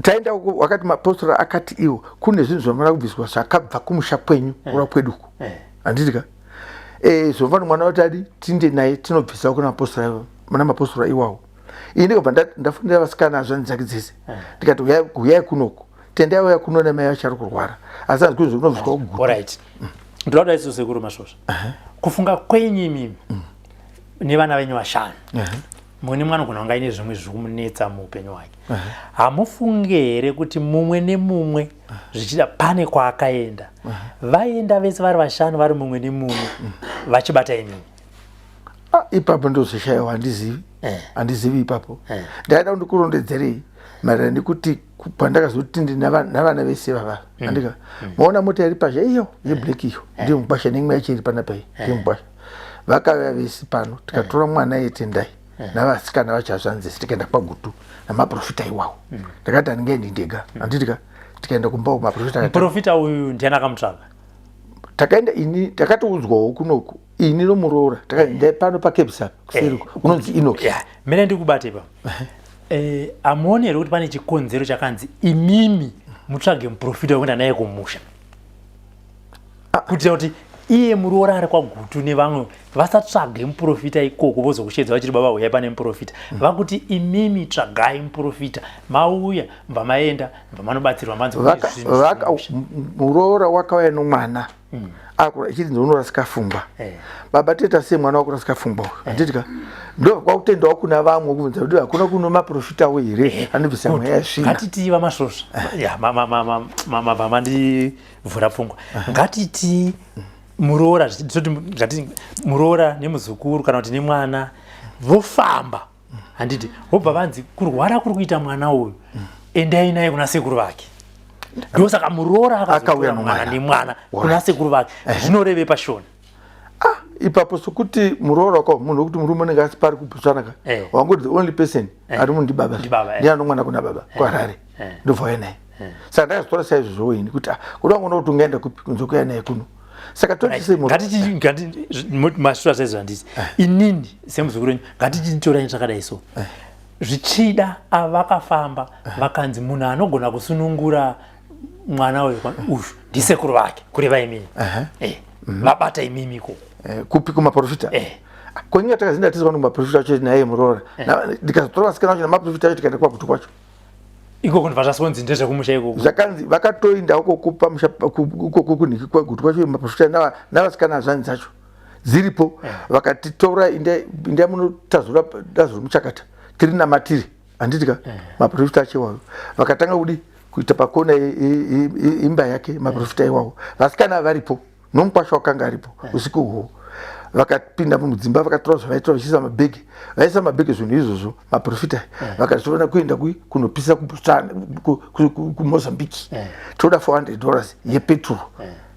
taenda uko wakati mapostori akati iwo kune zvinhu zvofanira kubviswa zvakabva kumusha kwenyu kura kweduko handitika zvofana mwana watadi tinde naye tinobvisa kuna mapostora iwawo ini ndikabva ndafundira vasikana azvani dzake dzese ndikati uyai kunoko tendai uya kuno namai vacho ari kurwara asi hanzi kuzvo kunobviswa kuguta right ndoda kuti aiso Sekuru Masvosva kufunga kwenyu imimi nevana venyu vashanu mune mwana kuna wanga ine zvimwe zviri kumunetsa muupenyu hwake hamufunge here kuti mumwe nemumwe zvichida pane kwaakaenda vaenda vese vari vashanu vari mumwe nemumwe vachibata imimi ipapo ndozvishayiwa handizivi ipapo ndaida kundikurondedzerei maererano nekuti pandakazoti navana vese vava andika maona mota iri pazha iyo yeblack iyo ndiyo mugwasha neimwe yacho iri panapai ndiyo mugwasha vakauya vese pano tikatora mwana yetendai navasikana vachazvanzesi tikaenda kwagutu namaprofita iwawo ndakati handingaendi ndega handitika tikaenda kumba maprofita uyu ndiani akamutsvaka takaenda ini takatoudzwawo kunoku ini nomuroora takaenda pano pakebsa kuseruko unonzi Inoki. Mene ndikubate pa amuone kuti pane chikonzero chakanzi imimi mutsvage muprofita wekuenda naye kumusha kuitira kuti iye muroora ari kwaGutu nevamwe vasatsvage muprofita ikoko vozokushedza vachiti baba uyai pane muprofita vakuti imimi tsvagai muprofita mauya mva maenda mva manobatsirwa manzi muroora wakauya nomwana akura chiti ndounorasika fungwa baba teta sei mwana wakurasika fungwa anditika ndo kwakutendawo kuna vamwe kubvunza kuti hakuna kuno maprofita here anobvisa mweya yasvina ngatiti vamasvosva mabva mandivhura pfungwa ngatiti muroora ngati muroora nemuzukuru kana kuti nemwana vofamba handiti vobva vanzi kurwara kuri kuita mwana uyu endai naye kuna sekuru vake ndosaka muroora akauya mwana nemwana kuna sekuru vake zvinoreve pashona ipapo sokuti muroora wakawo munhu wekuti murume unenge asi pari kubhutsvanaka wangoti the only person ari munhu ndibaba ndiano mwana kuna baba kwaRare ndobva naye saka ndakazotora saizvozvo ini kuti kuda kuona kuti ungaenda kupi kunze kuya naye kuno saka masvura saizvo handisi inini semuzukuru wenyu ngatichitorai zvakadai so zvichida avakafamba vakanzi munhu anogona kusunungura mwana uyu ndisekuru vake kureva imimi vabata imimi ko kupi kumaprofita kwenyika takazinda tisi vanu kumaprofita acho naye muroora ndikazotora vasikana vacho namaprofita acho tikaenda kwaGutu kwacho ikoko ndibva zvasonzi ndezvekumusha ikoko zvakanzi vakatoinda ukokupa kunhiki kwaGutu kwacho maprofita navasikana zvanzi dzacho dziripo vakatitora inda munotazura dazo romuchakata tiri namatiri handitika maprofita achewayo vakatanga kudi kuita pakona imba yake maprofita iwawo vasikana varipo nomukwasha wakanga aripo usiku uhwo vakapinda mudzimba vakatora zvavaitira vachiisa mabhegi vaisa mabhegi zvinhu izvozvo maprofita vakatoona kuenda kunopisa kuMozambique toda $400 yepetrol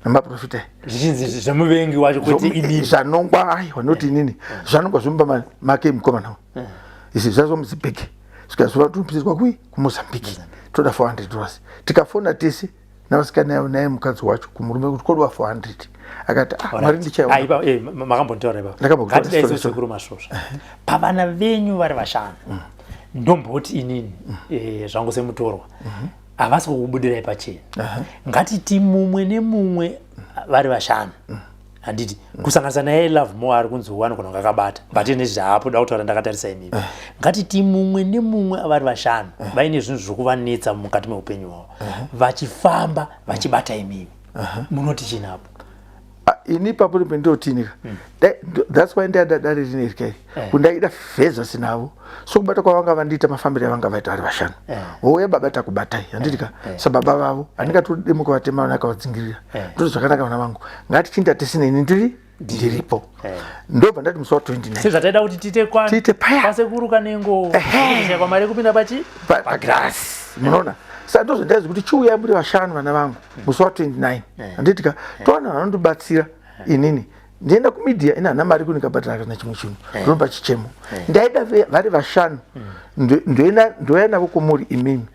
namaprofita zvemuvengi wacho kuti inini zvanongwa wanoti inini zvanongwa zvomba make mukomana izvi zvazvo mudzibhegi zvikazuva tonopisirwa kuMozambique toda $400 tikafona tese navasikana yavo naye mukadzi wacho kumurume kuti kodwa 400 akati mari ndichaiwa makambontaura ipapo ngatidai sekuru Masvosva pavana venyu vari vashanu ndomboti inini zvangu semutorwa havasi kukubudirai pachena ngatiti mumwe nemumwe vari vashanu handiti kusanganisa naye Love More ari kunzi anogona kakabata but nezvapo da kutaura ndakatarisa imimi ngatiti mumwe nemumwe vari vashanu vaine zvinhu zvekuvanetsa mukati meupenyu hwavo vachifamba vachibata imimi munoti chinapo ini papo pendinotinika that's why ndadari rinerikari kundaida vheza sinavo sokubata kwavanga vandiita mafambiro avanga vaita vari vashanu wouya baba takubatai handitika sababa vavo handingatodimuka vatema nakavadzingirira ndoti zvakanaka vana vangu ngatichinda tisineni ndiripo ndobva ndati musi wa29 sezvataida kuti tiite pasekuru kanengo kwa mari kupinda pagirasi munoona saka ndozvandaizi kuti chiuya muri vashanu vana vangu musi wa29 handitika towana vanondibatsira inini ndienda kumedia ina hana mari kunikabhadhara kana chimwe chinhu ndinopa chichemo ndaida vari vashanu ndoya navo kumuri imimi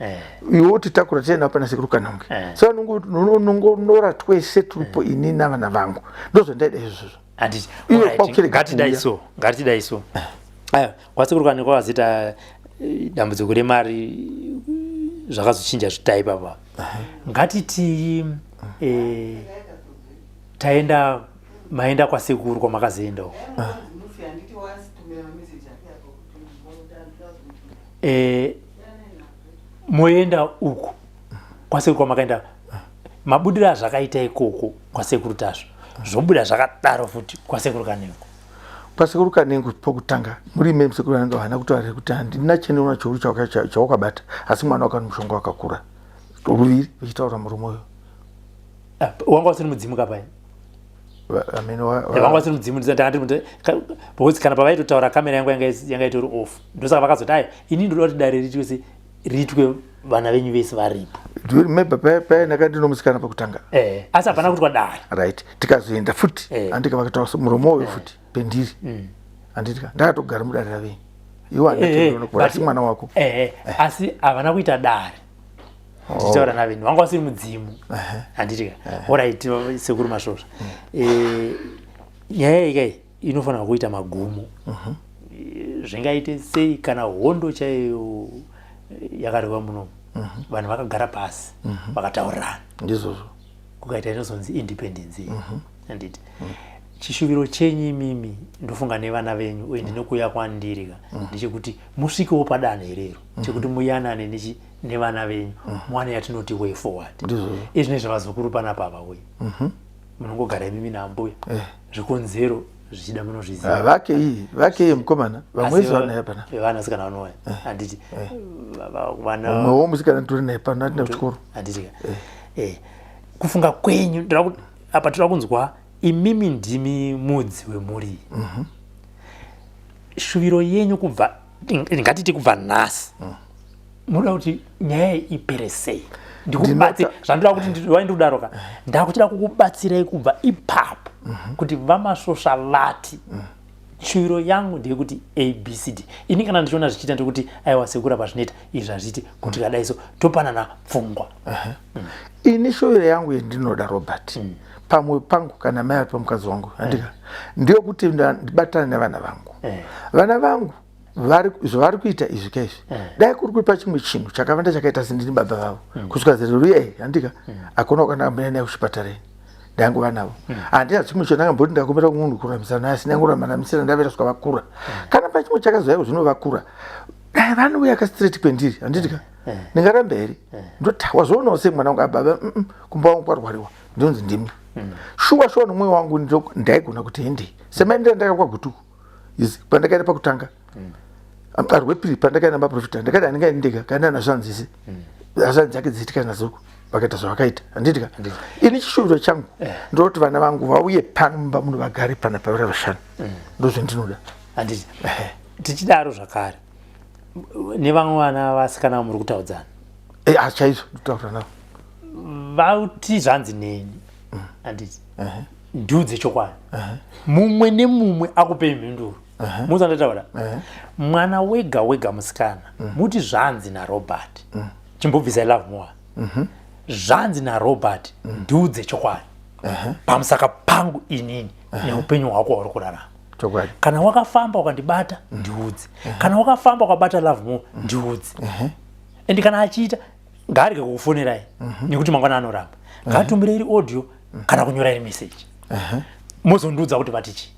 iwo titakura tienda pana sekuru kanonge saka nonora twese turipo ini navana vangu ndozvandaida izvozvo ngatidai so kwasekuru kanonge kwavazita dambudziko remari zvakazochinja zvitai baba ngatiti taenda maenda kwasekuru kwamakazoendawo moenda uku kwasekuru kwamakaenda mabudiro azvakaita ikoko kwasekuru tazvo zvobuda zvakadaro futi kwasekuru kanengo kwasekuru kanengo pokutanga muri meme sekuru kanengo hana kutaura kuti handina chenona choru chawakabata asi mwana wakani mushonga wakakura ruviri uchitaura murume uyo wanga usiri mudzimu kapai vanga vasiri mudzimu because kana pavaitotaura kamera yangu yanga itori off ndosaka vakazoti aya ini ndoda kuti dare ritwe vana venyu vese varipo ndakandinomusikana pakutanga asi hapana kuti kwadare right tikazoenda futi andika vakataura muromo uyo futi pendiri anditika ndakatogara mudare ravenyu iwo asi mwana wako asi havana kuita dare ndichitaura navenyu vanga vasiri mudzimu handitika alright Sekuru Masvosva nyaya ikai inofanira kuita magumo zvingaite sei kana hondo chaiyo yakareva munomu vanhu vakagara pasi vakataurirana ndizvozvo kukaita inozonzi independence handiti chishuviro chenyu imimi ndofunga nevana venyu uye ndinokuuya kwandirika ndechekuti musvikewo padanho irero chekuti muyanane nevana venyu mwane yatinoti way forward izvi nezvavazukuru panapa apa uye munongogara imimi nambuya zvikonzero zvichida munozviziva vake iyi mukomana vamwezi vanaya pana vanasikana vanouya handiti umwewo musikana ndiri naye pana atina kuchikoro handitika kufunga kwenyu apa tira kunzwa imimi ndimi mudzi wemhuri shuviro yenyu kubva ngatiti kubva nhasi munoda kuti nyaya ipere sei ndikubatsira zvandoda kuti waindikudaroka ndakuchida kukubatsirai kubva ipapo kuti vamasvosva vati shuviro yangu ndeyekuti abcd ini kana ndichiona zvichiita ndekuti aiwa Sekuru pazvinoita izvi zvazviti kuti kadaiso topanana pfungwa ini shuviro yangu yendinoda Robert pamwe pangu kana mai pamukadzi wangu handika ndiyo kuti ndibatane nevana vangu vana vangu zvavari kuita izvi kaizvi dai kuri kuipa chimwe chinhu chakavanda chakaita sendini baba vavo kusvika zero handika akona kana ambira naye kuchipatareni ndanguva navo handina chimwe chondangamboti ndakumbira munhu kuramisana naye sinangoramanamisira ndavera kusvika vakura kana pachimwe chakazoyaiwo zvino vakura dai vanouya kastraight kwendiri handitika ndingarambe here ndoti wazvoonawo semwana wangu ababa kumba wangu kwarwariwa ndinonzi ndimi shuwa nomwoyo wangu ndaigona kuti ende semaendera ndakakwa gutuku pandakaenda pakutanga arwepiri pandakaenda maprofita ndakati handingaendeka kana nazvanzise azvanzi dzake dziitika nazuku vakaita zvavakaita handitika ini chishuviro changu ndoti vana vangu vauye pano mumba muno vagare pana pavira vashanu ndozvendinoda handiti tichidaro zvakare nevamwe vana vasikana muri kutaudzana chaizvo ndotaura navo vauti zvanzi neni handiti ndiudze chokwadi mumwe nemumwe akupei mhinduro muzandataura mwana wega wega musikana muti zvanzi naRobert chimbobvisa love more zvanzi naRobert ndiudze chokwadi pamusaka pangu inini neupenyu hwako hwauri kurarama kana wakafamba ukandibata ndiudze kana wakafamba ukabata love more ndiudze endi kana achiita ngaarege kukufonerai nekuti mangwana anoramba ngatumbirei audio kana kunyorai message mozondiudza kuti vatichi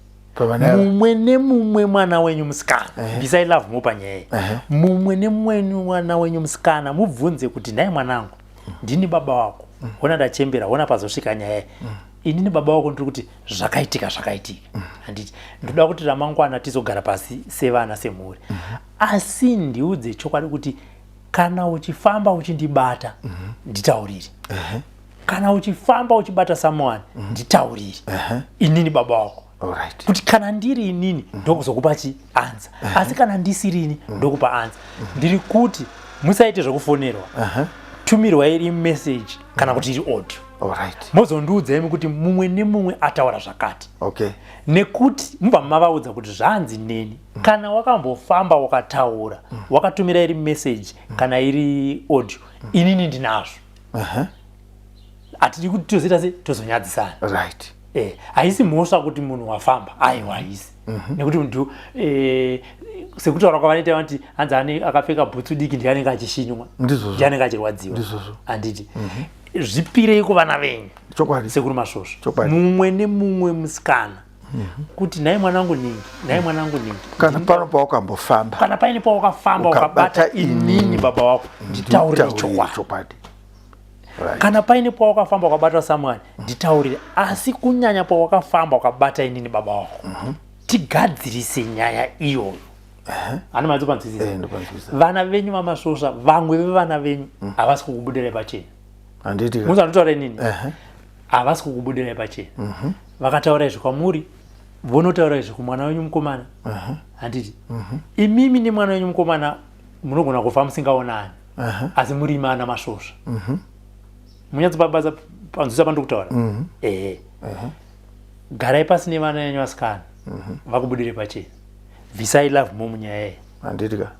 mumwe nemumwe mwana wenyu musikana bvisai love more panyaya mumwe nemumwe mwana wenyu musikana mubvunze kuti nhai mwanangu ndini baba wako ona ndachembera ona pazosvika nyaya inini baba wako ndiri kuti zvakaitika handiti ndoda kuti ramangwana tizogara pasi sevana semhuri asi ndiudze chokwadi kuti kana uchifamba uchindibata nditauriri kana uchifamba uchibata someone nditauriri inini baba wako kuti kana ndiri inini ndokuzokupa chianza asi kana ndisiri ini ndokupa anza ndiri kuti musaite zvokufonerwa tumirwai iri message kana kuti iri audio mozondiudzai kuti mumwe nemumwe ataura zvakati nekuti mubva mavaudza kuti zvanzi neni kana wakambofamba wakataura wakatumira iri message kana iri audio inini ndinazvo hatidi kuti tozoita se tozonyadzisana haisi mhosva kuti munhu wafamba aiwa haisi nekuti munhu sekutaura kwavanoita vati hanzi akapfeka bhutsu diki ndianenge achishinywa ndianenge achirwadziwa handiti zvipirei kuvana venyu Sekuru Masvosva mumwe nemumwe musikana kuti nhai mwanangu ningi nhai mwanangu ningi kana pano pawakambofamba kana paine pawakafamba ukabata inini baba wako nditaurire chokwadi kana paine pawakafamba ukabata someone nditaurire asi kunyanya pawakafamba ukabata inini baba wako tigadzirise nyaya iyoyo hana madzopanzwisisa vana venyu vamasvosva vamwe vevana venyu havasi kukubudirai pachena muzandotaura inini havasi kukubudirai pachena vakataura izvi kwamuri vonotaura izvi kumwana wenyu mukomana handiti imimi nemwana wenyu mukomana munogona kufa musingaonani asi muri imana masvosva munyatsopabasa panzwisa pandokutaura garai pasi nevana venyu vasikana vakubudirei pachena bvisai love more munyaya iyi handitika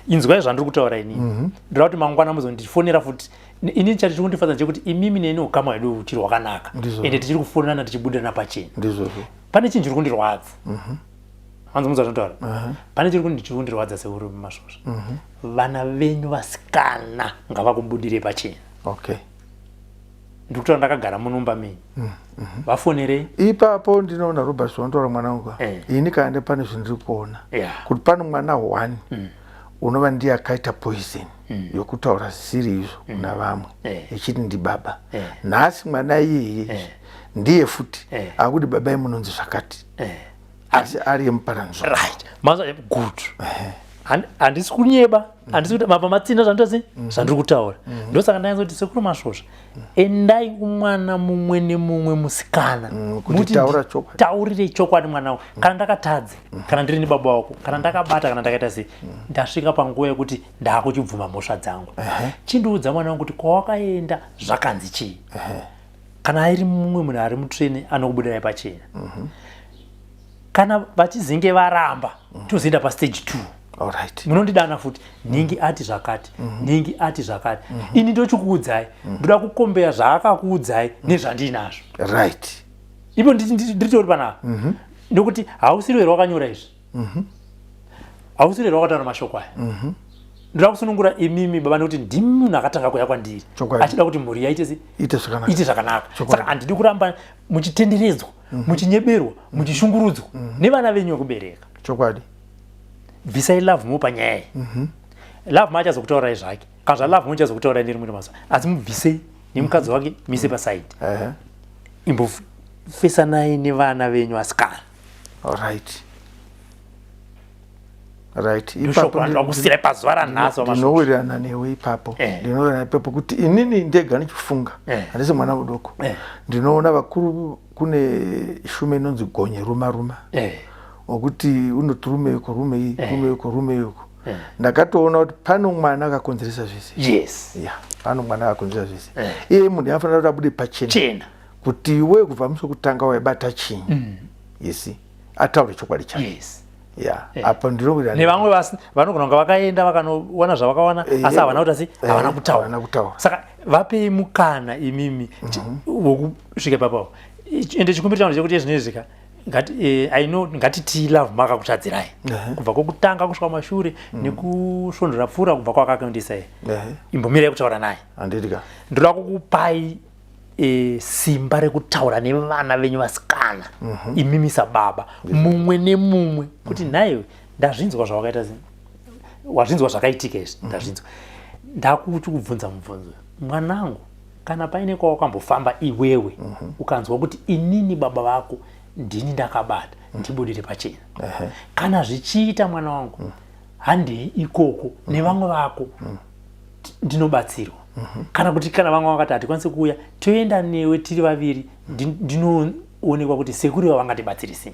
inzwai zvandiri kutaura inini ndira kuti mangwana muzondifonera futi ini chati chiri kundifadza chekuti imimi neni ukama wedu uchiri hwakanaka ende tichiri kufonana tichibudirana pachena pane chinhu chiri kundirwadza hanzi mudza zvinotaura pane chiri kundirwadza seuri Masvosva vana venyu vasikana ngavakubudire pachena ndikutaura ndakagara munumba menyu vafonerei ipapo ndinoona Robert zvinotaura mwana wangu ini kaende pane zvindiri kuona kuti pane mwana 1 unova ndiye akaita poison yokutaura zvisiri izvo kuna vamwe echiti ndi baba nhasi mwana iyeye ndiye futi akuti baba munonzi zvakati asi ari muparanzo good handisi kunyeba handisi kuti mapa matsinda zvanditozi zvandiri kutaura ndosaka ndainza kuti Sekuru Masvosva endai kumwana mumwe nemumwe musikana taurire chokwadi mwana wangu kana ndakatadze kana ndiri nebaba wako kana ndakabata kana ndakaita sei ndasvika panguva yekuti ndakuchibvuma mhosva dzangu chindiudza mwana wangu kuti kwawakaenda zvakanzi chii kana airi mumwe munhu ari mutreni anokubudirai pachena kana vachizenge varamba tozoenda pastage 2 munondidana futi ningi ati zvakati ningi ati zvakati ini ndochikuudzai ndoda kukombeya zvaakakuudzai nezvandinazvo ipo ndiritori panapa ndokuti hausiri here wakanyora izvi hausiri here wakataura mashoko aya ndoda kusunungura imimi baba nekuti ndimi munhu akatanga kuuya kwandiri achida kuti mhuri yaite zvakanaka saka handidi kuramba muchitenderedzwa muchinyeberwa muchishungurudzwa nevana venyu vekubereka bvisai love mupa nyaya love machazokutaurai zvake kana zvalove muchazokutaurai ndiri muri mazuva asi mubvisei nemukadzi wake mise pasaidi imbofesanai nevana venyu vasikana ndinokusirai pazuva ranhasi ndinowirirana newe ipapo ndinowirirana ipapo kuti inini ndega ndichifunga handisi mwana mudoko ndinoona vakuru kune shume inonzi gonye ruma wokuti unoti rume yuko ndakatoona kuti pano mwana akakonzeresa zvese pano mwana akakonzeresa zvese iye munhu yafanira kuti abude pachena kuti iwe kubva musi wekutanga waibata chinyi ataure chokwadi chake apo ndinowirirana nevamwe vanogona kunge vakaenda vakanowana zvavakawana asi havana kuti havana kutaura saka vapei mukana imimi wokusvika papapo ende chikumbiro changu chekuti zvinezvika ngatitii love makakutadzirai kubva kwokutanga kusvika mashure nekusvondora pfuura kubva kwakakaundisai imbomirai kutaura naye ndoda kukupai simba rekutaura nevana venyu vasikana imimisa baba mumwe nemumwe kuti naiwe ndazvinzwa zvawakaita wazvinzwa zvakaitika izvi ndazvinzwa ndakuti kubvunza mubvunzo mwanangu kana paine kwawakambofamba iwewe ukanzwa kuti inini baba vako ndini ndakabata ndibudire pachena kana zvichiita mwana wangu handei ikoko nevamwe vako ndinobatsirwa kana kuti kana vamwe vakati hatikwanisi kuuya toenda newe tiri vaviri ndinoonekwa kuti Sekuru vangatibatsirisei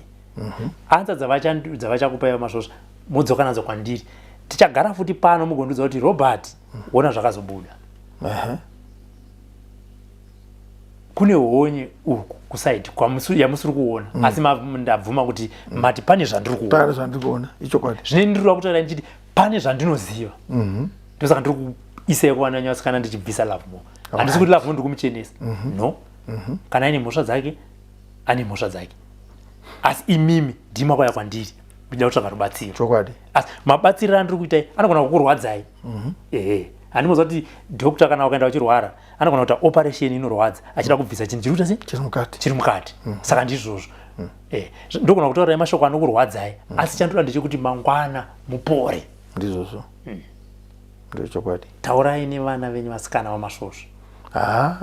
anza dzavachakupai Masvosva mudzoka nadzo kwandiri tichagara futi pano mugondudza kuti Robert wona zvakazobuda kune honye uku kusaidi yamusiri kuona asi ndabvuma kuti mati pane zvandiri kuona ichokwadi zvine ndiri kutaura ndichiti pane zvandinoziva ndosaka ndiri kuisai kuwana vasikana ndichibvisa love mo handisi kuti love mo ndiri kumuchenesa no kana aine mhosva dzake ane mhosva dzake asi imimi ndimakwaya kwandiri ndida kutsvaga rubatsiro asi mabatsiriro andiri kuitai anogona kukurwadzai handimoziva kuti dhokta kana wakaenda uchirwara anogona kuita operation inorwadza achida kubvisa chinhu chiri mukati saka ndizvozvo ndogona kutaura mashoko anokurwadzai asi chandoda ndechekuti mangwana mupore ndizvozvo ndochokwadi taurai nevana venyu vasikana vaMasvosva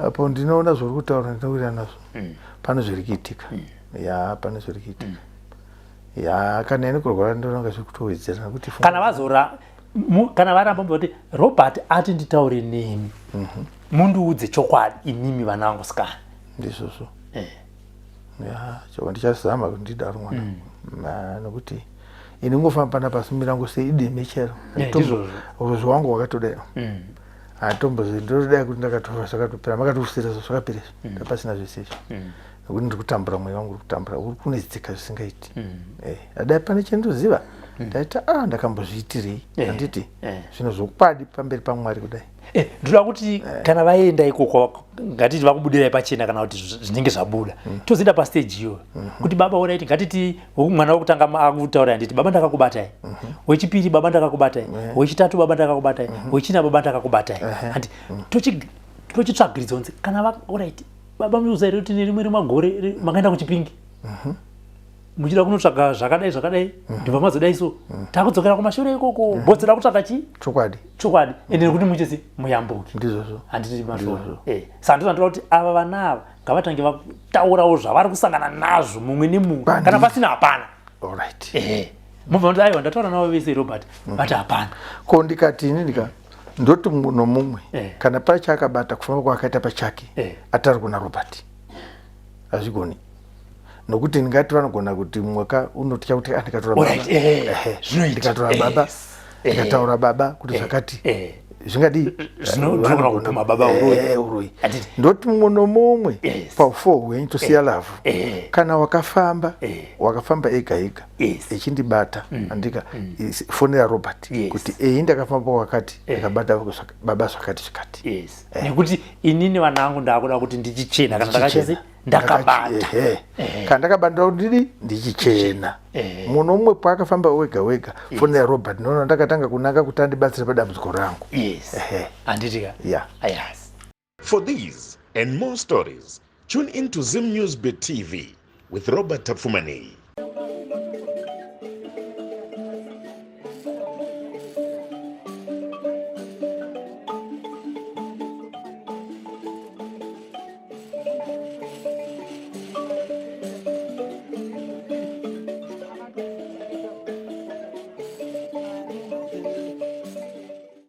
apo ndinoona zviri kutaura ndinowira nazvo pane zviri kuitika pane zviri kuitika kana ine kurwara ndinonga zviri kutowedzera nekuti kana vazora kana varamba mboti Robert ati nditaure nemi mundiudze chokwadi imimi vana vangu sikana ndizvozvo choko ndichazama kuti ndidaro mwana nokuti ini ngofamba panapa mirango seideme chero urozvo wangu wakatodero ndinotodai kuti ndakatova zvakatopera makatosira zvakapera pasina zvese izvo nokuti ndiri kutambura mweya wangu uri kutambura uri kunetseka zvisingaiti adai pane chendoziva ndaiti ndakambozviitirei handiti zvinozvokwadi pamberi paMwari kudai. Ndinoda kuti kana vaenda ikoko ngatiti vakubudirai pachena kana kuti zvinenge zvabuda tozoenda pastage iyo kuti baba ona iti ngatiti mwana wokutanga akutaura handiti baba ndakakubatai, wechipiri baba ndakakubatai, wechitatu baba ndakakubatai, wechina baba ndakakubatai. Handi tochitsvagiridza kunzi kana alright baba muzairi kuti nerimwe remagore makaenda kuchipingi muchida kunotsvaga zvakadai ndibva mazodai so takudzokera kumashure ikoko bodzera kutsvaga chokwadi ende nekuti muchese muyambuki ndizvozvo handiti Masvosva. Saka ndinoda kuti ava vana ava ngavatange vataurawo zvavari kusangana nazvo mumwe nemumwe kana pasina hapana. Mubva kuti aiwa ndataura navo vese Robert vati hapana ko ndikati ini ndoti nomumwe kana pachakabata kufamba kwakaita pachake atari kuna Robert hazvigoni nokuti ndingati vanogona kuti mwaka unotya kuti ndikatora baba ndikatora baba ndikataura baba kuti zvakati zvingadi zvinogona kutuma baba uroi ndoti mumwe nomumwe pa4 hwenyu tosiya lavhu kana wakafamba ega echindibata andika fonera Robert kuti ndakafamba wakati ndakabata baba zvakati nekuti inini vana vangu ndakuda kuti ndichichena kana ndakachese ndakabata kana ndakabata kuti ndichichena mumwe nomumwe paakafamba wega fonera Robert nono ndakatanga kunanga kuti andibatsire padambudziko rangu. Anditika. Yes. For these and more stories, tune into Zim News TV with Robert Tafumani.